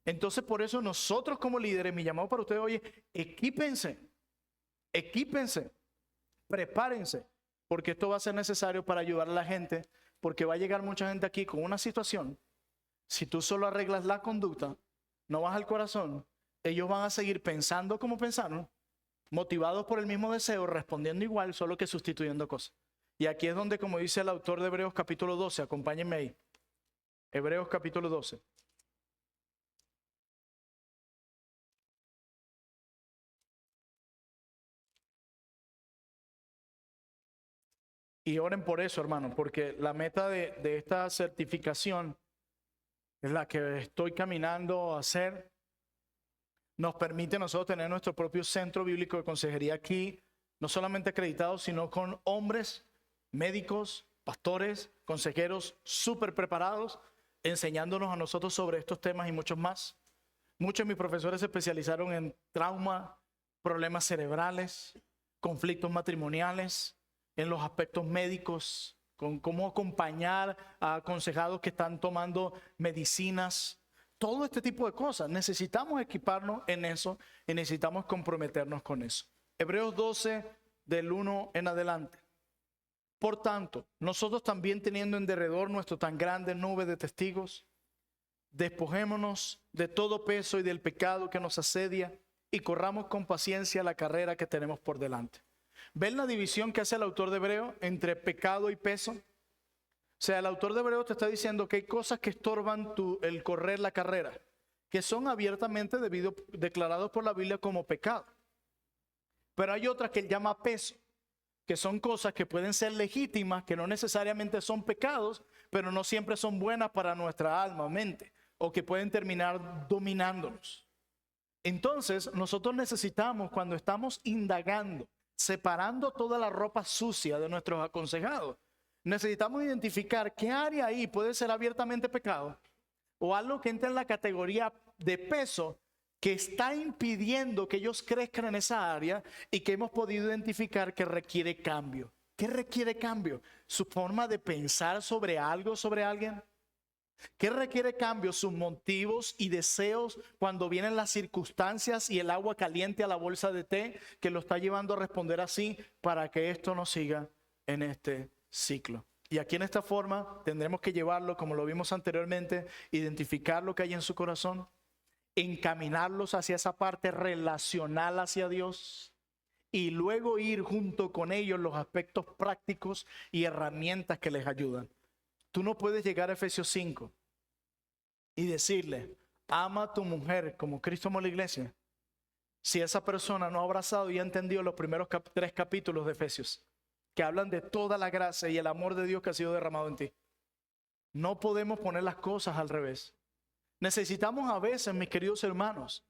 Entonces, por eso nosotros como líderes, mi llamado para ustedes hoy es equípense, prepárense, porque esto va a ser necesario para ayudar a la gente, porque va a llegar mucha gente aquí con una situación. Si tú solo arreglas la conducta, no vas al corazón, ellos van a seguir pensando como pensaron, motivados por el mismo deseo, respondiendo igual, solo que sustituyendo cosas. Y aquí es donde, como dice el autor de Hebreos capítulo 12, acompáñenme ahí. Hebreos capítulo 12. Y oren por eso, hermano, porque la meta de esta certificación es la que estoy caminando a hacer. Nos permite a nosotros tener nuestro propio centro bíblico de consejería aquí, no solamente acreditado, sino con hombres, médicos, pastores, consejeros súper preparados, enseñándonos a nosotros sobre estos temas y muchos más. Muchos de mis profesores se especializaron en trauma, problemas cerebrales, conflictos matrimoniales, en los aspectos médicos, con cómo acompañar a aconsejados que están tomando medicinas, todo este tipo de cosas. Necesitamos equiparnos en eso y necesitamos comprometernos con eso. Hebreos 12, del 1 en adelante. Por tanto, nosotros también teniendo en derredor nuestro tan grande nube de testigos, despojémonos de todo peso y del pecado que nos asedia y corramos con paciencia la carrera que tenemos por delante. ¿Ven la división que hace el autor de Hebreo entre pecado y peso? O sea, el autor de Hebreo te está diciendo que hay cosas que estorban el correr la carrera, que son abiertamente declarados por la Biblia como pecado. Pero hay otras que él llama peso, que son cosas que pueden ser legítimas, que no necesariamente son pecados, pero no siempre son buenas para nuestra alma o mente, o que pueden terminar dominándonos. Entonces, nosotros necesitamos, cuando estamos indagando, separando toda la ropa sucia de nuestros aconsejados, necesitamos identificar qué área ahí puede ser abiertamente pecado o algo que entra en la categoría de peso que está impidiendo que ellos crezcan en esa área y que hemos podido identificar que requiere cambio. ¿Qué requiere cambio? ¿Su forma de pensar sobre algo, sobre alguien? ¿Qué requiere cambio? Sus motivos y deseos cuando vienen las circunstancias y el agua caliente a la bolsa de té que lo está llevando a responder así para que esto no siga en este ciclo. Y aquí en esta forma tendremos que llevarlo, como lo vimos anteriormente, identificar lo que hay en su corazón, encaminarlos hacia esa parte relacional hacia Dios y luego ir junto con ellos los aspectos prácticos y herramientas que les ayudan. Tú no puedes llegar a Efesios 5 y decirle, ama a tu mujer como Cristo amó a la iglesia, si esa persona no ha abrazado y ha entendido los primeros 3 capítulos de Efesios, que hablan de toda la gracia y el amor de Dios que ha sido derramado en ti? No podemos poner las cosas al revés. Necesitamos a veces, mis queridos hermanos,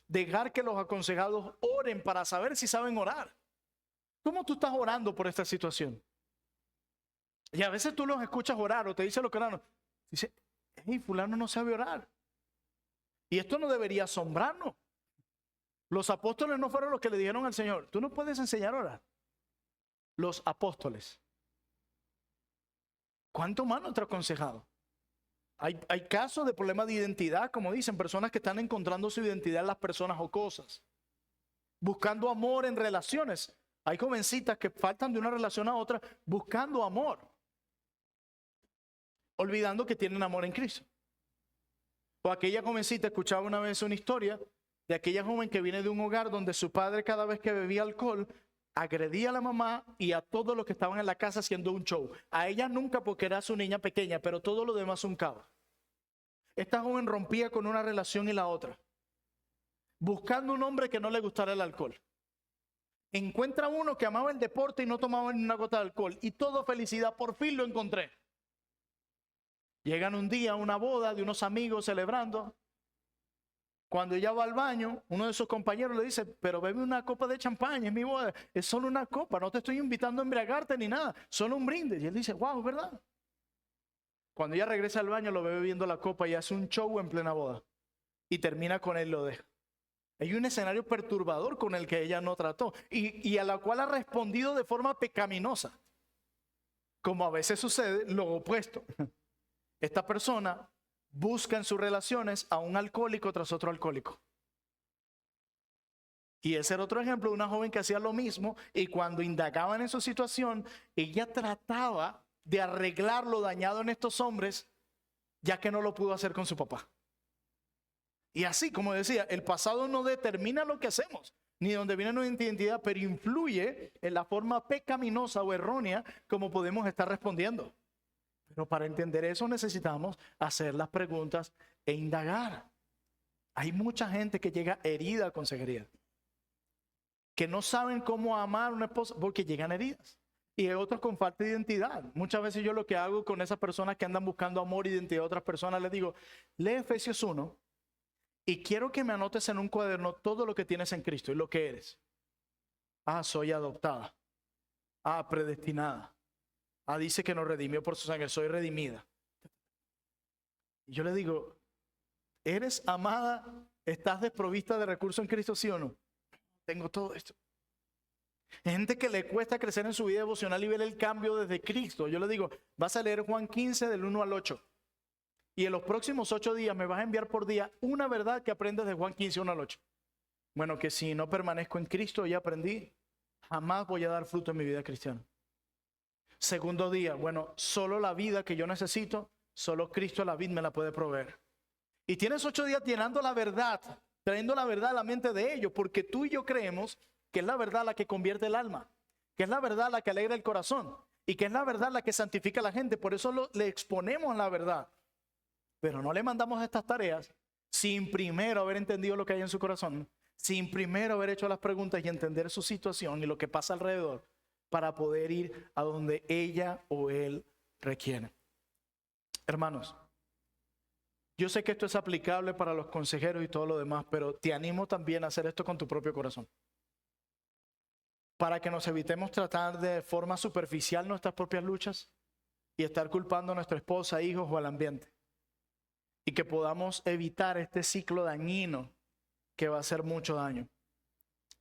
dejar que los aconsejados oren para saber si saben orar. ¿Cómo tú estás orando por esta situación? Y a veces tú los escuchas orar o te dicen los oranos, dice, hey, fulano no sabe orar. Y esto no debería asombrarnos. Los apóstoles no fueron los que le dijeron al Señor, tú no puedes enseñar a orar. Los apóstoles. ¿Cuánto más nuestro aconsejado? Hay casos de problemas de identidad, como dicen, personas que están encontrando su identidad en las personas o cosas. Buscando amor en relaciones. Hay jovencitas que faltan de una relación a otra buscando amor. Olvidando que tienen amor en Cristo. O aquella jovencita, escuchaba una vez una historia de aquella joven que viene de un hogar donde su padre cada vez que bebía alcohol agredía a la mamá y a todos los que estaban en la casa haciendo un show. A ella nunca porque era su niña pequeña, pero todo lo demás un caos. Esta joven rompía con una relación y la otra, buscando un hombre que no le gustara el alcohol. Encuentra uno que amaba el deporte y no tomaba ni una gota de alcohol. Y todo felicidad, por fin lo encontré. Llegan un día a una boda de unos amigos celebrando. Cuando ella va al baño, uno de sus compañeros le dice, pero bebe una copa de champaña, es mi boda. Es solo una copa, no te estoy invitando a embriagarte ni nada, solo un brindis. Y él dice, wow, ¿verdad? Cuando ella regresa al baño, lo ve bebiendo la copa y hace un show en plena boda. Y termina con él, lo deja. Hay un escenario perturbador con el que ella no trató y a la cual ha respondido de forma pecaminosa. Como a veces sucede lo opuesto. Esta persona busca en sus relaciones a un alcohólico tras otro alcohólico. Y ese era otro ejemplo de una joven que hacía lo mismo y cuando indagaban en su situación, ella trataba de arreglar lo dañado en estos hombres, ya que no lo pudo hacer con su papá. Y así, como decía, el pasado no determina lo que hacemos, ni donde viene nuestra identidad, pero influye en la forma pecaminosa o errónea como podemos estar respondiendo. Pero para entender eso necesitamos hacer las preguntas e indagar. Hay mucha gente que llega herida a consejería, que no saben cómo amar a una esposa porque llegan heridas. Y hay otros con falta de identidad. Muchas veces yo lo que hago con esas personas que andan buscando amor e identidad de otras personas, les digo, lee Efesios 1 y quiero que me anotes en un cuaderno todo lo que tienes en Cristo y lo que eres. Ah, soy adoptada. Ah, predestinada. Ah, dice que nos redimió por su sangre, soy redimida. Y yo le digo, ¿eres amada? ¿Estás desprovista de recursos en Cristo, sí o no? Tengo todo esto. Hay gente que le cuesta crecer en su vida devocional y ver el cambio desde Cristo. Yo le digo, vas a leer Juan 15 del 1 al 8. Y en los próximos 8 días me vas a enviar por día una verdad que aprendes de Juan 15, 1 al 8. Bueno, que si no permanezco en Cristo, ya aprendí, jamás voy a dar fruto en mi vida cristiana. Segundo día, bueno, solo la vida que yo necesito, solo Cristo la vid me la puede proveer. Y tienes 8 días llenando la verdad, trayendo la verdad a la mente de ellos, porque tú y yo creemos que es la verdad la que convierte el alma, que es la verdad la que alegra el corazón y que es la verdad la que santifica a la gente. Por eso le exponemos la verdad, pero no le mandamos estas tareas sin primero haber entendido lo que hay en su corazón, sin primero haber hecho las preguntas y entender su situación y lo que pasa alrededor, para poder ir a donde ella o él requiere. Hermanos, yo sé que esto es aplicable para los consejeros y todo lo demás, pero te animo también a hacer esto con tu propio corazón. Para que nos evitemos tratar de forma superficial nuestras propias luchas y estar culpando a nuestra esposa, hijos o al ambiente. Y que podamos evitar este ciclo dañino que va a hacer mucho daño.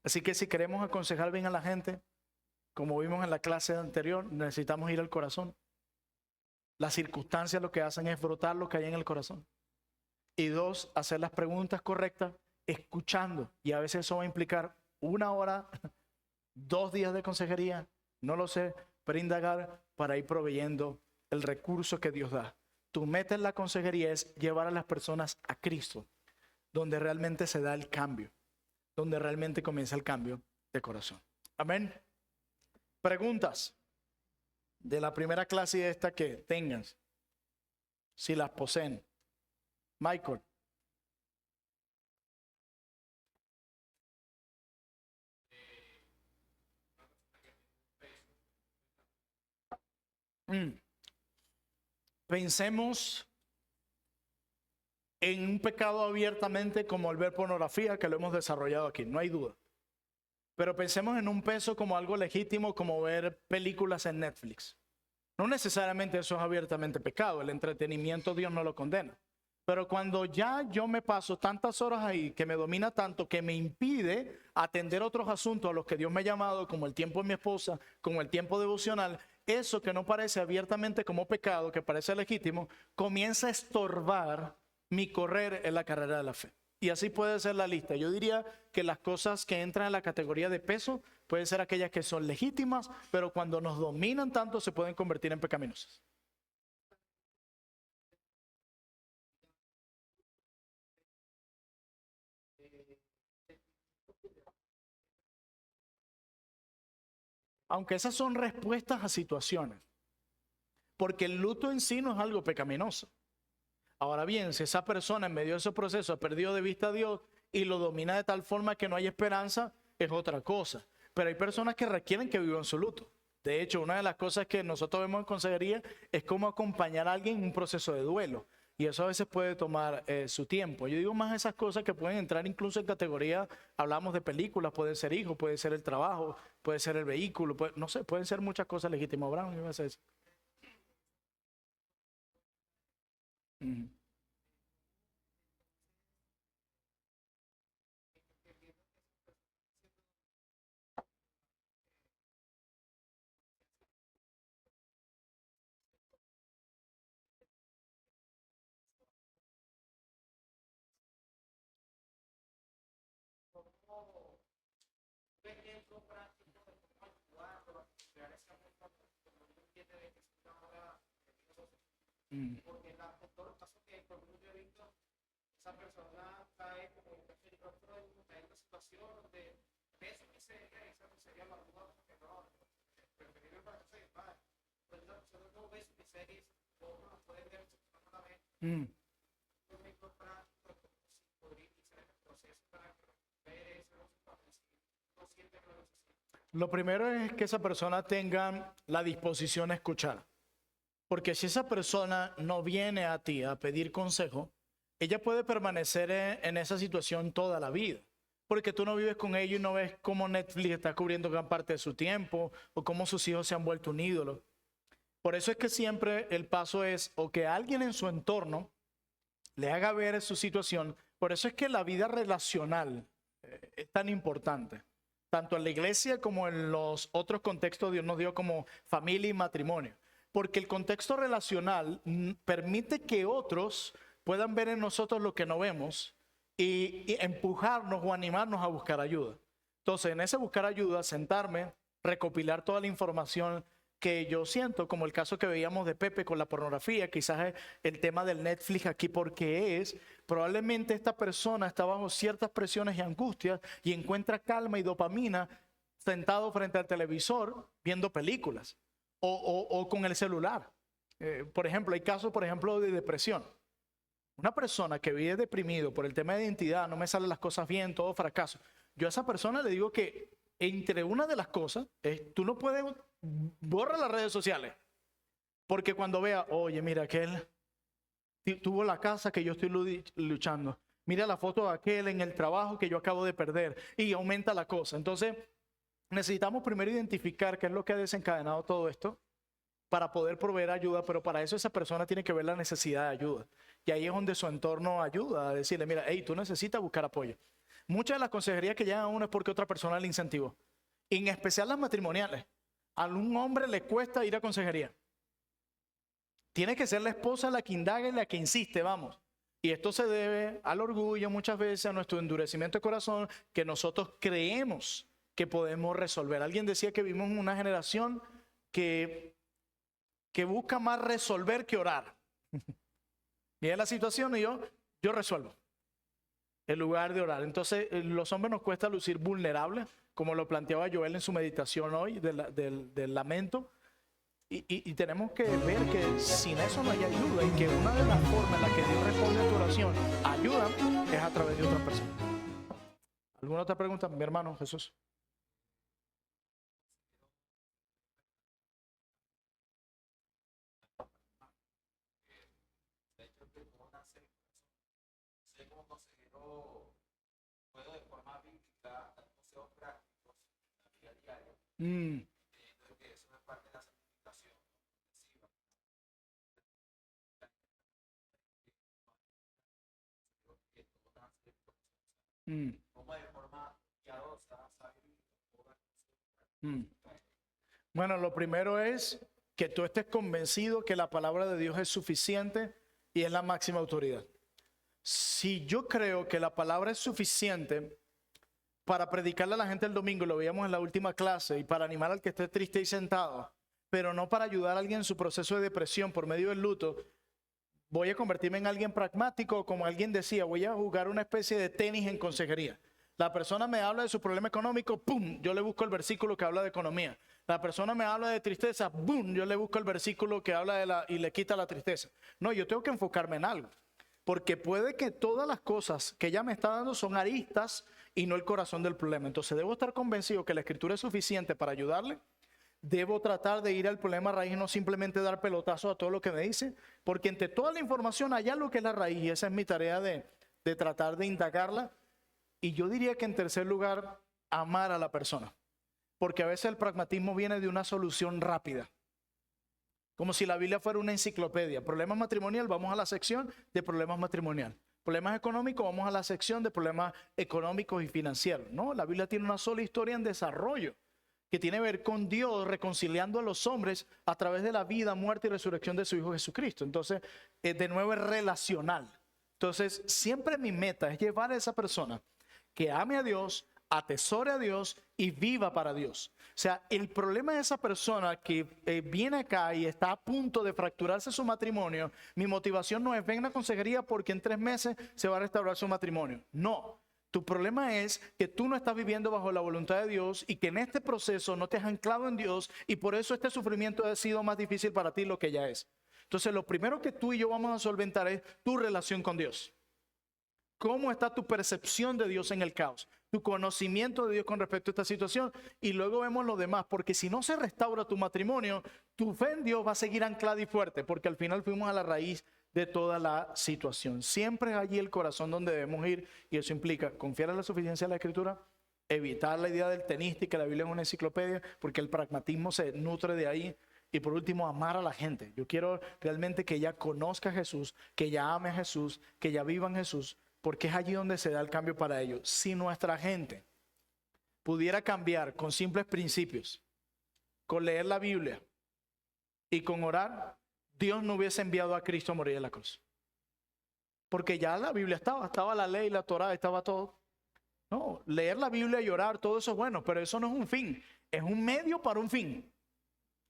Así que si queremos aconsejar bien a la gente, como vimos en la clase anterior, necesitamos ir al corazón. Las circunstancias lo que hacen es brotar lo que hay en el corazón. Y 2, hacer las preguntas correctas, escuchando. Y a veces eso va a implicar 1 hora, 2 días de consejería, no lo sé, pero indagar para ir proveyendo el recurso que Dios da. Tu meta en la consejería es llevar a las personas a Cristo, donde realmente se da el cambio, donde realmente comienza el cambio de corazón. Amén. Preguntas de la primera clase de esta que tengas, si las poseen. Michael. Pensemos en un pecado abiertamente como el ver pornografía, que lo hemos desarrollado aquí, no hay duda. Pero pensemos en un peso como algo legítimo, como ver películas en Netflix. No necesariamente eso es abiertamente pecado, el entretenimiento Dios no lo condena. Pero cuando ya yo me paso tantas horas ahí, que me domina tanto, que me impide atender otros asuntos a los que Dios me ha llamado, como el tiempo de mi esposa, como el tiempo devocional, eso que no parece abiertamente como pecado, que parece legítimo, comienza a estorbar mi correr en la carrera de la fe. Y así puede ser la lista. Yo diría que las cosas que entran en la categoría de peso pueden ser aquellas que son legítimas, pero cuando nos dominan tanto se pueden convertir en pecaminosas. Aunque esas son respuestas a situaciones, porque el luto en sí no es algo pecaminoso. Ahora bien, si esa persona en medio de ese proceso ha perdido de vista a Dios y lo domina de tal forma que no hay esperanza, es otra cosa. Pero hay personas que requieren que vivan su luto. De hecho, una de las cosas que nosotros vemos en consejería es cómo acompañar a alguien en un proceso de duelo. Y eso a veces puede tomar su tiempo. Yo digo más esas cosas que pueden entrar incluso en categoría, hablamos de películas, puede ser hijos, puede ser el trabajo, puede ser el vehículo, no sé, pueden ser muchas cosas legítimas. Abraham, ¿qué vas a decir? Porque en todos los casos que por ejemplo yo he visto, esa persona cae como en una situación donde eso que sería la duda, porque no, preferible para eso es más. Pues esa persona no ve su miseria y no lo puede ver una vez. Un ejemplo práctico, si podría iniciar el proceso para ver eso, no siente que lo necesita. Lo primero es que esa persona tenga la disposición a escuchar. Porque si esa persona no viene a ti a pedir consejo, ella puede permanecer en esa situación toda la vida. Porque tú no vives con ella y no ves cómo Netflix está cubriendo gran parte de su tiempo o cómo sus hijos se han vuelto un ídolo. Por eso es que siempre el paso es o que alguien en su entorno le haga ver su situación. Por eso es que la vida relacional es tan importante. Tanto en la iglesia como en los otros contextos Dios nos dio como familia y matrimonio. Porque el contexto relacional permite que otros puedan ver en nosotros lo que no vemos y empujarnos o animarnos a buscar ayuda. Entonces, en ese buscar ayuda, sentarme, recopilar toda la información que yo siento, como el caso que veíamos de Pepe con la pornografía, quizás el tema del Netflix aquí porque probablemente esta persona está bajo ciertas presiones y angustias y encuentra calma y dopamina sentado frente al televisor viendo películas. O con el celular. Por ejemplo, hay casos, por ejemplo, de depresión. Una persona que vive deprimido por el tema de identidad, no me salen las cosas bien, todo fracaso. Yo a esa persona le digo que entre una de las cosas, tú no puedes, borra las redes sociales. Porque cuando vea, oye, mira, aquel tuvo la casa que yo estoy luchando. Mira la foto de aquel en el trabajo que yo acabo de perder. Y aumenta la cosa. Entonces, necesitamos primero identificar qué es lo que ha desencadenado todo esto para poder proveer ayuda, pero para eso esa persona tiene que ver la necesidad de ayuda. Y ahí es donde su entorno ayuda a decirle, mira, hey, tú necesitas buscar apoyo. Muchas de las consejerías que llegan a uno es porque otra persona le incentivó. En especial las matrimoniales. A un hombre le cuesta ir a consejería. Tiene que ser la esposa la que indaga y la que insiste, vamos. Y esto se debe al orgullo muchas veces, a nuestro endurecimiento de corazón, que nosotros creemos que podemos resolver. Alguien decía que vivimos en una generación que busca más resolver que orar. Viene la situación y yo resuelvo en lugar de orar. Entonces, los hombres nos cuesta lucir vulnerables, como lo planteaba Joel en su meditación hoy del lamento. Y tenemos que ver que sin eso no hay ayuda y que una de las formas en la que Dios responde a tu oración, ayuda, es a través de otra persona. ¿Alguna otra pregunta, mi hermano Jesús? Como consejero, puedo de forma bíblica dar consejos prácticos en la vida diaria. Entonces, que eso es parte de la santificación progresiva. Como de forma piadosa, sabia, Bueno, lo primero es que tú estés convencido que la palabra de Dios es suficiente y es la máxima autoridad. Si yo creo que la palabra es suficiente para predicarle a la gente el domingo, lo veíamos en la última clase, y para animar al que esté triste y sentado, pero no para ayudar a alguien en su proceso de depresión por medio del luto, voy a convertirme en alguien pragmático, como alguien decía, voy a jugar una especie de tenis en consejería. La persona me habla de su problema económico, ¡pum! Yo le busco el versículo que habla de economía. La persona me habla de tristeza, ¡bum! Yo le busco el versículo que habla y le quita la tristeza. No, yo tengo que enfocarme en algo. Porque puede que todas las cosas que ella me está dando son aristas y no el corazón del problema. Entonces debo estar convencido que la escritura es suficiente para ayudarle. Debo tratar de ir al problema raíz y no simplemente dar pelotazo a todo lo que me dice. Porque entre toda la información hay algo que es la raíz y esa es mi tarea de tratar de indagarla. Y yo diría que en tercer lugar, amar a la persona. Porque a veces el pragmatismo viene de una solución rápida. Como si la Biblia fuera una enciclopedia. Problemas matrimonial, vamos a la sección de problemas matrimonial. Problemas económicos, vamos a la sección de problemas económicos y financieros. No, la Biblia tiene una sola historia en desarrollo que tiene que ver con Dios reconciliando a los hombres a través de la vida, muerte y resurrección de su Hijo Jesucristo. Entonces, de nuevo es relacional. Entonces, siempre mi meta es llevar a esa persona que ame a Dios, atesore a Dios y viva para Dios. O sea, el problema de esa persona que viene acá y está a punto de fracturarse su matrimonio, mi motivación no es ven a consejería porque en 3 meses se va a restaurar su matrimonio. No, tu problema es que tú no estás viviendo bajo la voluntad de Dios y que en este proceso no te has anclado en Dios y por eso este sufrimiento ha sido más difícil para ti lo que ya es. Entonces, lo primero que tú y yo vamos a solventar es tu relación con Dios. ¿Cómo está tu percepción de Dios en el caos? Tu conocimiento de Dios con respecto a esta situación. Y luego vemos lo demás, porque si no se restaura tu matrimonio, tu fe en Dios va a seguir anclada y fuerte, porque al final fuimos a la raíz de toda la situación. Siempre es allí el corazón donde debemos ir, y eso implica confiar en la suficiencia de la Escritura, evitar la idea del tenista y que la Biblia es una enciclopedia, porque el pragmatismo se nutre de ahí. Y por último, amar a la gente. Yo quiero realmente que ella conozca a Jesús, que ella ame a Jesús, que ella viva en Jesús, porque es allí donde se da el cambio para ellos. Si nuestra gente pudiera cambiar con simples principios, con leer la Biblia y con orar, Dios no hubiese enviado a Cristo a morir en la cruz. Porque ya la Biblia estaba la ley, la Torá, estaba todo. No, leer la Biblia y orar, todo eso es bueno, pero eso no es un fin, es un medio para un fin.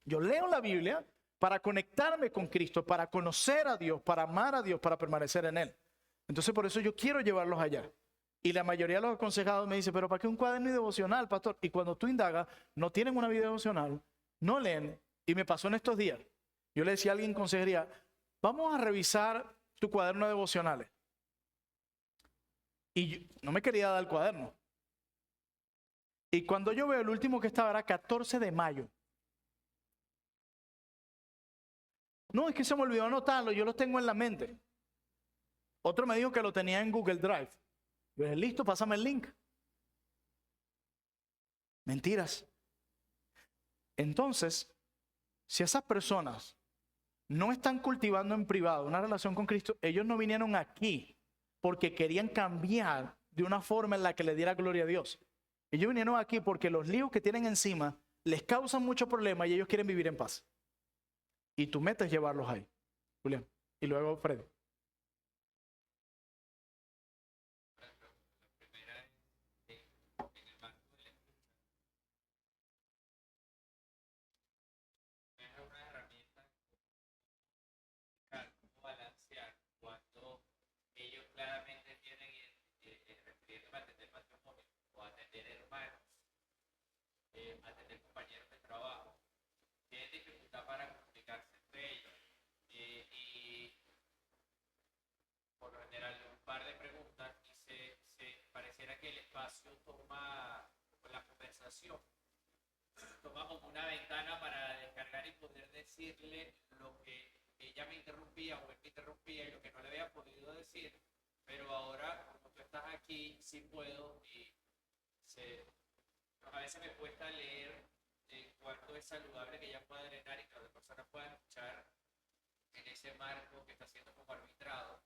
Yo leo la Biblia para conectarme con Cristo, para conocer a Dios, para amar a Dios, para permanecer en Él. Entonces por eso yo quiero llevarlos allá. Y la mayoría de los aconsejados me dicen, pero ¿para qué un cuaderno y devocional, pastor? Y cuando tú indagas, no tienen una vida devocional, no leen. Y me pasó en estos días. Yo le decía a alguien en consejería, vamos a revisar tu cuaderno de devocionales. Y yo, no me quería dar el cuaderno. Y cuando yo veo el último que estaba era 14 de mayo. No, es que se me olvidó anotarlo, yo lo tengo en la mente. Otro me dijo que lo tenía en Google Drive. Yo dije, listo, pásame el link. Mentiras. Entonces, si esas personas no están cultivando en privado una relación con Cristo, ellos no vinieron aquí porque querían cambiar de una forma en la que le diera gloria a Dios. Ellos vinieron aquí porque los líos que tienen encima les causan mucho problema y ellos quieren vivir en paz. Y tu meta es llevarlos ahí, Julián. Y luego Freddy. Atender compañeros de trabajo, tienen dificultades dificultad para comunicarse entre ellos. Y por lo general un par de preguntas y pareciera que el espacio toma la conversación, toma como una ventana para descargar y poder decirle lo que ella me interrumpía o él me interrumpía y lo que no le había podido decir, pero ahora como tú estás aquí sí puedo y a veces me cuesta leer cuánto es saludable que ella pueda drenar y que las personas puedan escuchar en ese marco que está siendo como arbitrado.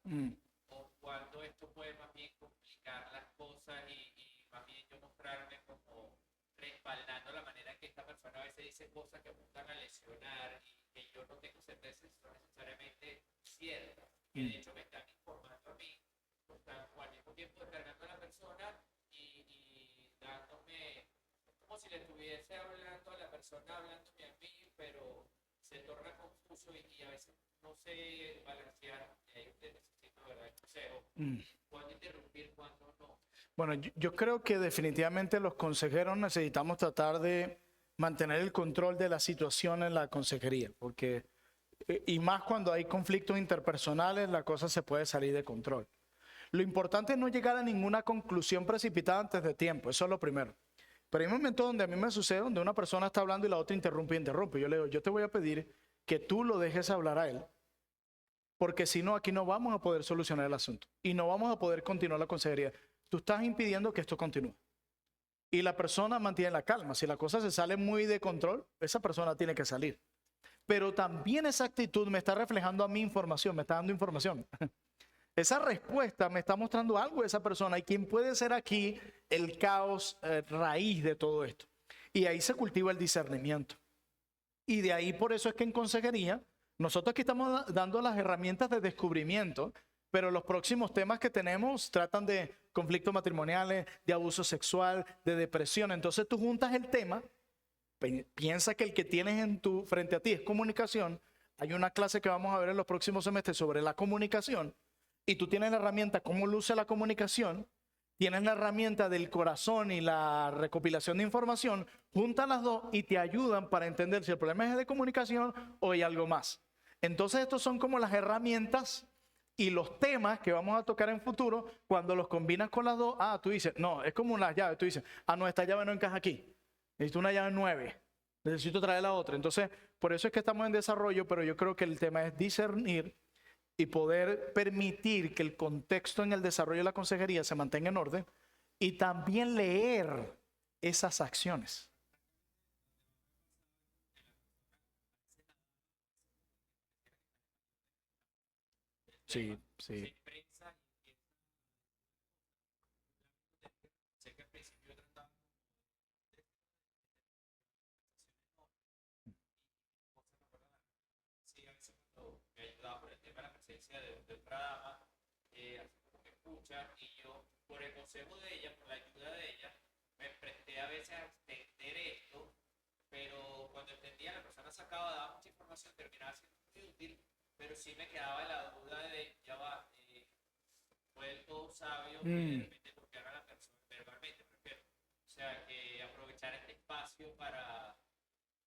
O cuando esto puede más bien complicar las cosas y más bien yo mostrarme como respaldando la manera en que esta persona a veces dice cosas que apuntan a lesionar y que yo no tengo certeza si son necesariamente ciertas, que de hecho me están informando a mí, están al mismo tiempo descargando a la persona y dándome, como si le estuviese hablando a la persona, hablándome a mí, pero se torna confuso y a veces no sé balancear, y ahí usted necesita, ¿verdad?, el consejo, cuándo interrumpir, cuándo no. Bueno, yo creo que definitivamente los consejeros necesitamos tratar de mantener el control de la situación en la consejería, porque, y más cuando hay conflictos interpersonales, la cosa se puede salir de control. Lo importante es no llegar a ninguna conclusión precipitada antes de tiempo, eso es lo primero. Pero hay momentos donde a mí me sucede, donde una persona está hablando y la otra interrumpe. Yo le digo, yo te voy a pedir que tú lo dejes hablar a él, porque si no, aquí no vamos a poder solucionar el asunto y no vamos a poder continuar la consejería. Tú estás impidiendo que esto continúe. Y la persona mantiene la calma. Si la cosa se sale muy de control, esa persona tiene que salir. Pero también esa actitud me está reflejando a mi información, me está dando información. Esa respuesta me está mostrando algo de esa persona y quién puede ser aquí el caos raíz de todo esto. Y ahí se cultiva el discernimiento. Y de ahí por eso es que en consejería, nosotros aquí estamos dando las herramientas de descubrimiento, pero los próximos temas que tenemos tratan de conflictos matrimoniales, de abuso sexual, de depresión. Entonces tú juntas el tema, piensa que el que tienes frente a ti es comunicación. Hay una clase que vamos a ver en los próximos semestres sobre la comunicación y tú tienes la herramienta cómo luce la comunicación, tienes la herramienta del corazón y la recopilación de información, juntan las dos y te ayudan para entender si el problema es de comunicación o hay algo más. Entonces estos son como las herramientas y los temas que vamos a tocar en futuro. Cuando los combinas con las dos, tú dices, no, es como una llave, tú dices, no, esta llave no encaja aquí, necesito una llave 9, necesito traer la otra. Entonces, por eso es que estamos en desarrollo, pero yo creo que el tema es discernir y poder permitir que el contexto en el desarrollo de la consejería se mantenga en orden y también leer esas acciones. Sí, sí. De otra dama, así como que escucha, y yo, por el consejo de ella, por la ayuda de ella, me presté a veces a extender esto, pero cuando entendía, la persona sacaba, daba mucha información, terminaba siendo muy útil, pero sí me quedaba la duda de, ya va, fue el todo sabio que de repente bloqueara a la persona verbalmente, prefiero. O sea, que aprovechar este espacio para,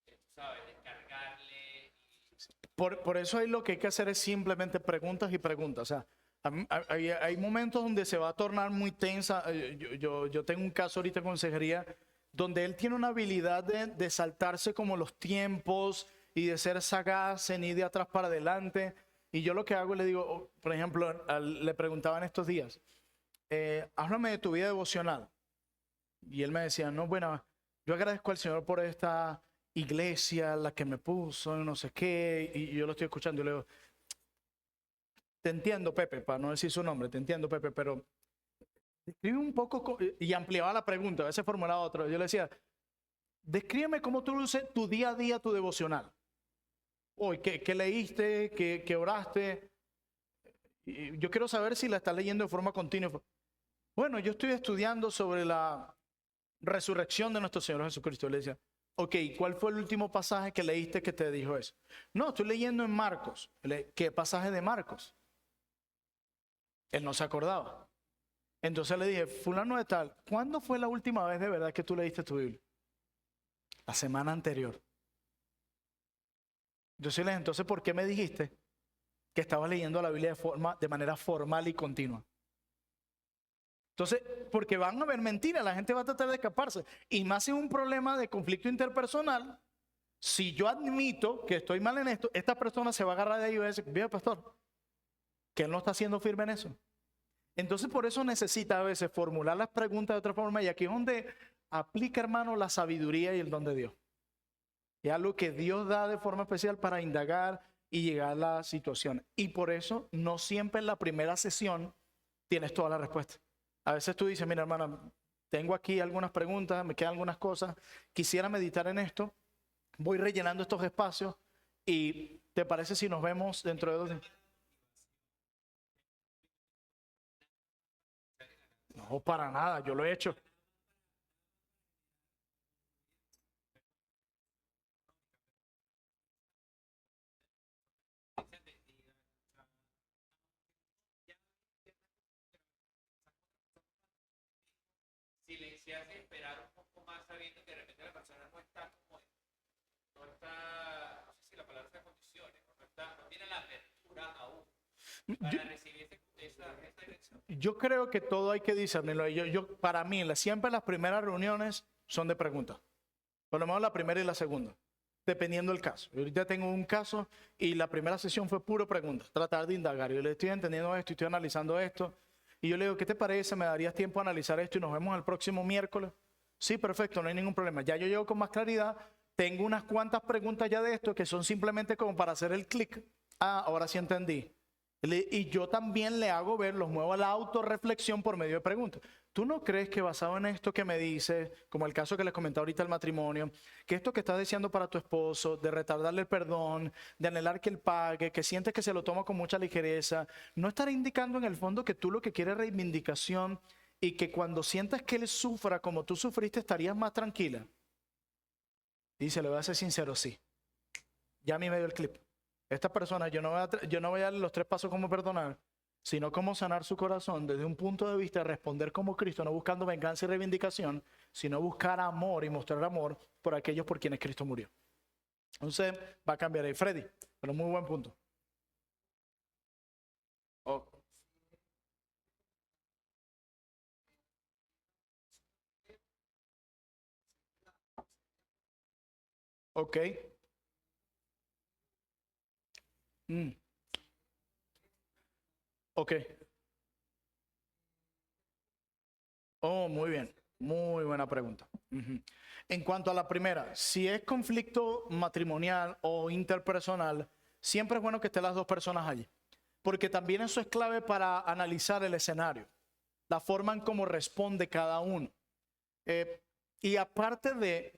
tú sabes, descargarle. Por eso ahí lo que hay que hacer es simplemente preguntas y preguntas. O sea, hay momentos donde se va a tornar muy tensa. Yo tengo un caso ahorita en consejería donde él tiene una habilidad de saltarse como los tiempos y de ser sagaz en ir de atrás para adelante. Y yo lo que hago le digo, por ejemplo, le preguntaban estos días, háblame de tu vida devocional. Y él me decía, no, bueno, yo agradezco al Señor por esta iglesia, la que me puso, no sé qué, y yo lo estoy escuchando y le digo, te entiendo, Pepe, para no decir su nombre, te entiendo, Pepe, pero describe un poco, y ampliaba la pregunta, a veces formulaba otro, yo le decía, descríbeme cómo tú luces tu día a día, tu devocional. Hoy, ¿qué leíste? ¿Qué oraste? Y yo quiero saber si la estás leyendo de forma continua. Bueno, yo estoy estudiando sobre la resurrección de nuestro Señor Jesucristo. Le decía, ok, ¿cuál fue el último pasaje que leíste que te dijo eso? No, estoy leyendo en Marcos. ¿Qué pasaje de Marcos? Él no se acordaba. Entonces le dije, fulano de tal, ¿cuándo fue la última vez de verdad que tú leíste tu Biblia? La semana anterior. Entonces, ¿por qué me dijiste que estabas leyendo la Biblia de manera formal y continua? Entonces, porque van a haber mentiras, la gente va a tratar de escaparse. Y más en un problema de conflicto interpersonal, si yo admito que estoy mal en esto, esta persona se va a agarrar de ahí y va a decir, vea pastor, que él no está siendo firme en eso. Entonces, por eso necesita a veces formular las preguntas de otra forma. Y aquí es donde aplica, hermano, la sabiduría y el don de Dios. Es algo que Dios da de forma especial para indagar y llegar a la situación. Y por eso no siempre en la primera sesión tienes toda la respuesta. A veces tú dices, mira hermana, tengo aquí algunas preguntas, me quedan algunas cosas, quisiera meditar en esto, voy rellenando estos espacios y ¿te parece si nos vemos dentro de 2 días? No, para nada, yo lo he hecho. Silenciar y esperar un poco más sabiendo que de repente la persona no está como, no está, no sé si la palabra está en condiciones, no está, no tiene la apertura aún para recibir esa dirección. Yo creo que todo hay que discernirlo. Para mí, siempre las primeras reuniones son de preguntas. Por lo menos la primera y la segunda, dependiendo del caso. Yo ahorita tengo un caso y la primera sesión fue puro preguntas, tratar de indagar. Yo le estoy entendiendo esto, estoy analizando esto. Y yo le digo, ¿qué te parece? ¿Me darías tiempo a analizar esto y nos vemos el próximo miércoles? Sí, perfecto, no hay ningún problema. Ya yo llego con más claridad. Tengo unas cuantas preguntas ya de esto que son simplemente como para hacer el clic. Ah, ahora sí entendí. Y yo también le hago ver, los muevo a la autorreflexión por medio de preguntas. ¿Tú no crees que basado en esto que me dices, como el caso que les comenté ahorita el matrimonio, que esto que estás deseando para tu esposo, de retardarle el perdón, de anhelar que él pague, que sientes que se lo toma con mucha ligereza, no estará indicando en el fondo que tú lo que quieres es reivindicación y que cuando sientas que él sufra como tú sufriste estarías más tranquila? Y se le voy a ser sincero, sí. Ya a mí me dio el clip. Esta persona, yo no voy a darle los 3 pasos como perdonar, sino cómo sanar su corazón desde un punto de vista de responder como Cristo, no buscando venganza y reivindicación, sino buscar amor y mostrar amor por aquellos por quienes Cristo murió. Entonces va a cambiar ahí. Freddy, pero muy buen punto. Oh. Ok. Ok. Oh, muy bien. Muy buena pregunta. En cuanto a la primera, si es conflicto matrimonial o interpersonal, siempre es bueno que estén las 2 personas allí, porque también eso es clave para analizar el escenario, la forma en cómo responde cada uno. Y aparte de,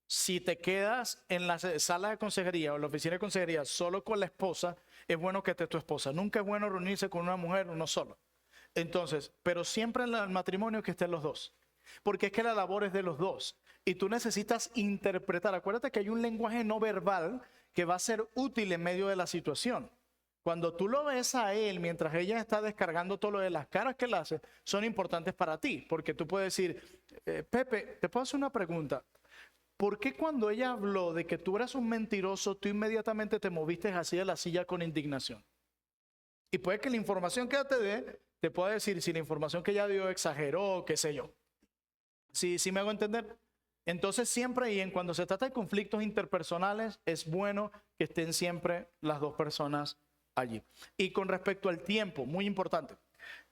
si te quedas en la sala de consejería o la oficina de consejería solo con la esposa, es bueno que esté tu esposa. Nunca es bueno reunirse con una mujer, uno solo. Entonces, pero siempre en el matrimonio que estén los 2. Porque es que la labor es de los 2. Y tú necesitas interpretar. Acuérdate que hay un lenguaje no verbal que va a ser útil en medio de la situación. Cuando tú lo ves a él mientras ella está descargando todo lo de las caras que él hace, son importantes para ti. Porque tú puedes decir, Pepe, te puedo hacer una pregunta. ¿Por qué cuando ella habló de que tú eras un mentiroso, tú inmediatamente te moviste así de la silla con indignación? Y puede que la información que ella te dé, te pueda decir si la información que ella dio exageró, qué sé yo. ¿Sí me hago entender? Entonces siempre y en cuando se trata de conflictos interpersonales, es bueno que estén siempre las 2 personas allí. Y con respecto al tiempo, muy importante.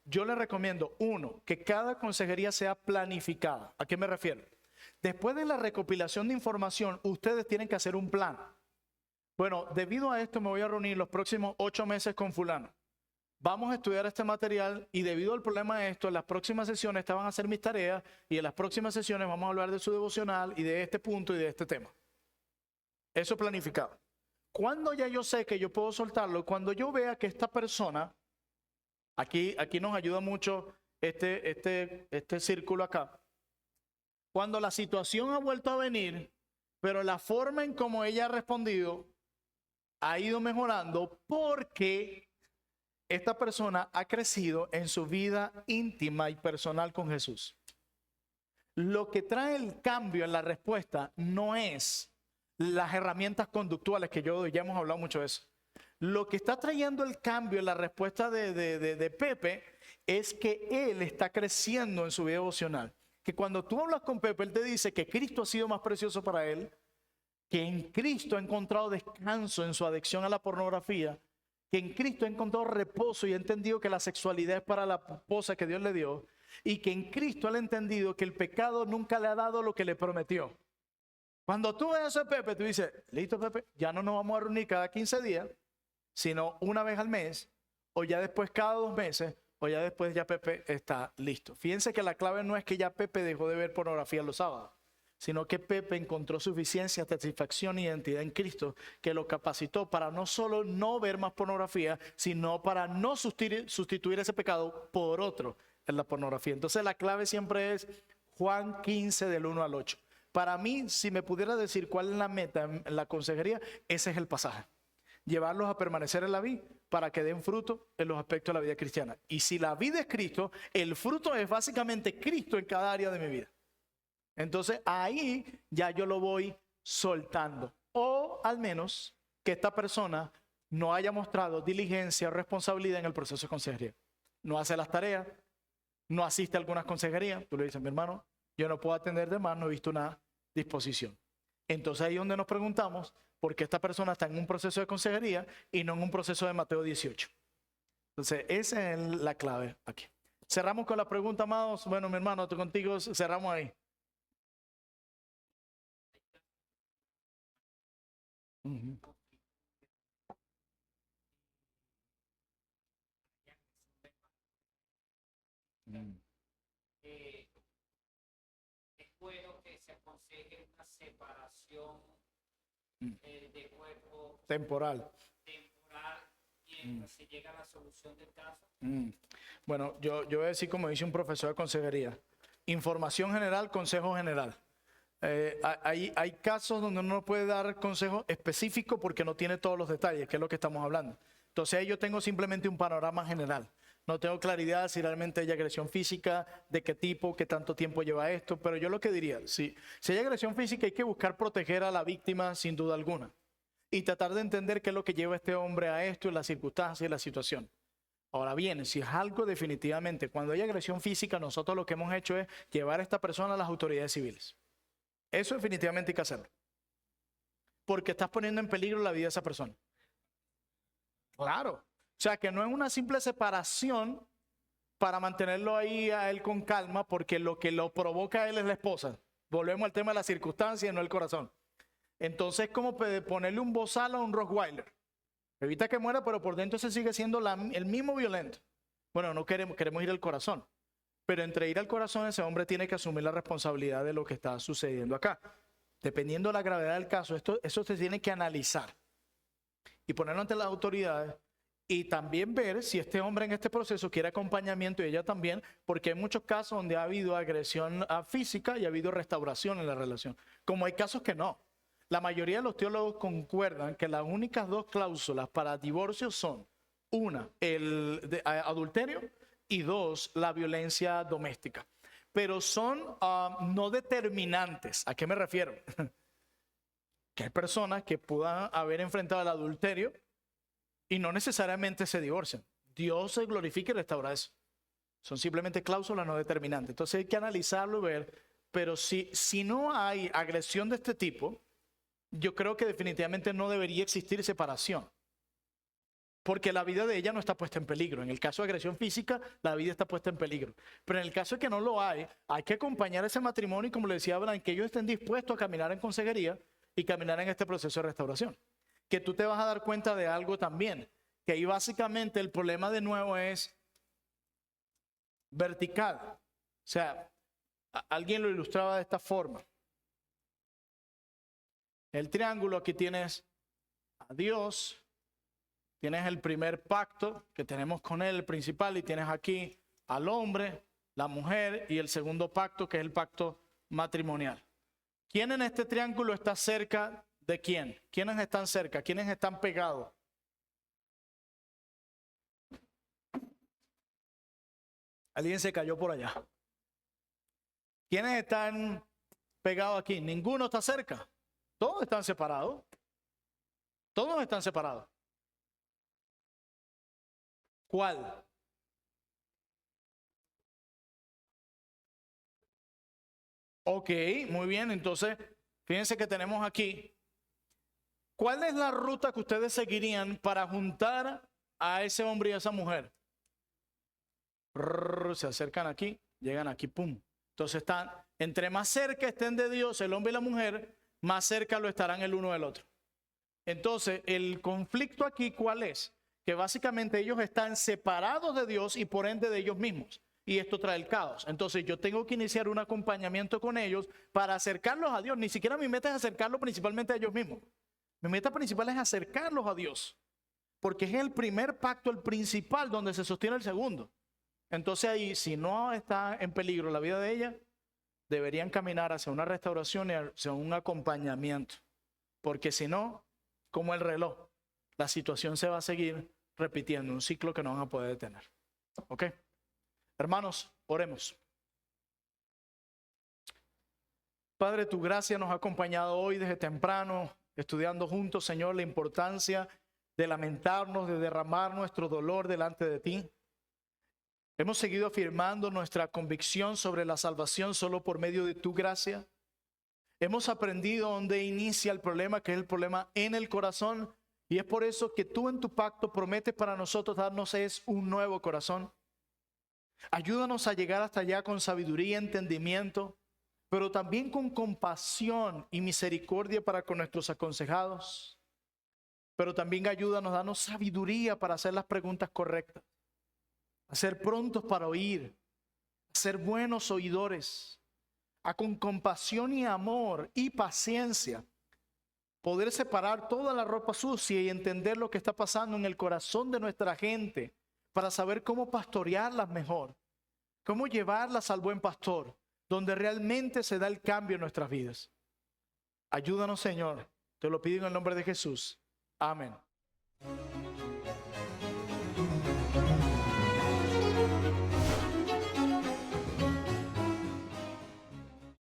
Yo le recomiendo, 1, que cada consejería sea planificada. ¿A qué me refiero? Después de la recopilación de información, ustedes tienen que hacer un plan. Bueno, debido a esto me voy a reunir los próximos 8 meses con fulano. Vamos a estudiar este material y debido al problema de esto, en las próximas sesiones estas van a ser mis tareas y en las próximas sesiones vamos a hablar de su devocional y de este punto y de este tema. Eso planificado. Cuando ya yo sé que yo puedo soltarlo, cuando yo vea que esta persona, aquí nos ayuda mucho este círculo acá, cuando la situación ha vuelto a venir, pero la forma en cómo ella ha respondido ha ido mejorando porque esta persona ha crecido en su vida íntima y personal con Jesús. Lo que trae el cambio en la respuesta no es las herramientas conductuales que yo doy, ya hemos hablado mucho de eso. Lo que está trayendo el cambio en la respuesta de Pepe es que él está creciendo en su vida devocional. Que cuando tú hablas con Pepe, él te dice que Cristo ha sido más precioso para él, que en Cristo ha encontrado descanso en su adicción a la pornografía, que en Cristo ha encontrado reposo y ha entendido que la sexualidad es para la esposa que Dios le dio, y que en Cristo él ha entendido que el pecado nunca le ha dado lo que le prometió. Cuando tú ves eso de Pepe, tú dices, listo Pepe, ya no nos vamos a reunir cada 15 días, sino una vez al mes, o ya después cada 2 meses, o ya después ya Pepe está listo. Fíjense que la clave no es que ya Pepe dejó de ver pornografía los sábados, sino que Pepe encontró suficiencia, satisfacción y identidad en Cristo, que lo capacitó para no solo no ver más pornografía, sino para no sustituir ese pecado por otro en la pornografía. Entonces la clave siempre es Juan 15 del 1 al 8. Para mí, si me pudiera decir cuál es la meta en la consejería, ese es el pasaje. Llevarlos a permanecer en la vida para que den fruto en los aspectos de la vida cristiana. Y si la vida es Cristo, el fruto es básicamente Cristo en cada área de mi vida. Entonces ahí ya yo lo voy soltando. O al menos que esta persona no haya mostrado diligencia o responsabilidad en el proceso de consejería. No hace las tareas, no asiste a algunas consejerías. Tú le dices, mi hermano, yo no puedo atender de más, no he visto una disposición. Entonces ahí es donde nos preguntamos por qué esta persona está en un proceso de consejería y no en un proceso de Mateo 18. Entonces esa es la clave aquí. Cerramos con la pregunta, amados. Bueno, mi hermano, tú contigo cerramos ahí. Uh-huh. Es bueno que se aconseje una separación de cuerpo Temporal. Mientras se llega a la solución del caso. Bueno, yo voy a decir como dice un profesor de consejería: información general, consejo general. Hay casos donde uno no puede dar consejo específico porque no tiene todos los detalles, que es lo que estamos hablando. Entonces ahí yo tengo simplemente un panorama general. No tengo claridad si realmente hay agresión física, de qué tipo, qué tanto tiempo lleva esto, pero yo lo que diría, si hay agresión física hay que buscar proteger a la víctima sin duda alguna y tratar de entender qué es lo que lleva a este hombre a esto y las circunstancias y la situación. Ahora bien, si es algo definitivamente, cuando hay agresión física, nosotros lo que hemos hecho es llevar a esta persona a las autoridades civiles. Eso definitivamente hay que hacerlo. Porque estás poniendo en peligro la vida de esa persona. Claro. O sea, que no es una simple separación para mantenerlo ahí a él con calma, porque lo que lo provoca a él es la esposa. Volvemos al tema de la circunstancia y no el corazón. Entonces es como ponerle un bozal a un Rottweiler. Evita que muera, pero por dentro se sigue siendo el mismo violento. Bueno, no queremos ir al corazón. Pero entre ir al corazón, ese hombre tiene que asumir la responsabilidad de lo que está sucediendo acá. Dependiendo de la gravedad del caso, eso se tiene que analizar y ponerlo ante las autoridades y también ver si este hombre en este proceso quiere acompañamiento y ella también, porque hay muchos casos donde ha habido agresión física y ha habido restauración en la relación, como hay casos que no. La mayoría de los teólogos concuerdan que las únicas 2 cláusulas para divorcio son, una, el adulterio, y 2, la violencia doméstica. Pero son no determinantes. ¿A qué me refiero? Que hay personas que puedan haber enfrentado el adulterio y no necesariamente se divorcian. Dios se glorifica y restaura eso. Son simplemente cláusulas no determinantes. Entonces hay que analizarlo y ver. Pero si no hay agresión de este tipo, yo creo que definitivamente no debería existir separación. Porque la vida de ella no está puesta en peligro. En el caso de agresión física, la vida está puesta en peligro. Pero en el caso de que no lo hay que acompañar a ese matrimonio y, como le decía Abraham, que ellos estén dispuestos a caminar en consejería y caminar en este proceso de restauración. Que tú te vas a dar cuenta de algo también, que ahí básicamente el problema de nuevo es vertical. O sea, alguien lo ilustraba de esta forma. El triángulo, aquí tienes a Dios. Tienes el primer pacto que tenemos con él, el principal, y tienes aquí al hombre, la mujer y el segundo pacto, que es el pacto matrimonial. ¿Quién en este triángulo está cerca de quién? ¿Quiénes están cerca? ¿Quiénes están pegados? Alguien se cayó por allá. ¿Quiénes están pegados aquí? Ninguno está cerca. Todos están separados. Todos están separados. ¿Cuál? Ok, muy bien. Entonces, fíjense que tenemos aquí. ¿Cuál es la ruta que ustedes seguirían para juntar a ese hombre y a esa mujer? Se acercan aquí, llegan aquí, pum. Entonces están, entre más cerca estén de Dios el hombre y la mujer, más cerca lo estarán el uno del otro. Entonces, el conflicto aquí, ¿cuál es? Que básicamente ellos están separados de Dios y por ende de ellos mismos. Y esto trae el caos. Entonces yo tengo que iniciar un acompañamiento con ellos para acercarlos a Dios. Ni siquiera mi meta es acercarlos principalmente a ellos mismos. Mi meta principal es acercarlos a Dios. Porque es el primer pacto, el principal, donde se sostiene el segundo. Entonces ahí, si no está en peligro la vida de ella, deberían caminar hacia una restauración y hacia un acompañamiento. Porque si no, como el reloj, la situación se va a seguir repitiendo, un ciclo que no van a poder detener. ¿Ok? Hermanos, oremos. Padre, tu gracia nos ha acompañado hoy desde temprano, estudiando juntos, Señor, la importancia de lamentarnos, de derramar nuestro dolor delante de ti. Hemos seguido afirmando nuestra convicción sobre la salvación solo por medio de tu gracia. Hemos aprendido dónde inicia el problema, que es el problema en el corazón. Y es por eso que tú en tu pacto prometes para nosotros darnos un nuevo corazón. Ayúdanos a llegar hasta allá con sabiduría, entendimiento, pero también con compasión y misericordia para con nuestros aconsejados. Pero también ayúdanos, danos sabiduría para hacer las preguntas correctas, a ser prontos para oír, a ser buenos oidores, a con compasión y amor y paciencia poder separar toda la ropa sucia y entender lo que está pasando en el corazón de nuestra gente para saber cómo pastorearlas mejor, cómo llevarlas al buen pastor, donde realmente se da el cambio en nuestras vidas. Ayúdanos, Señor, te lo pido en el nombre de Jesús. Amén.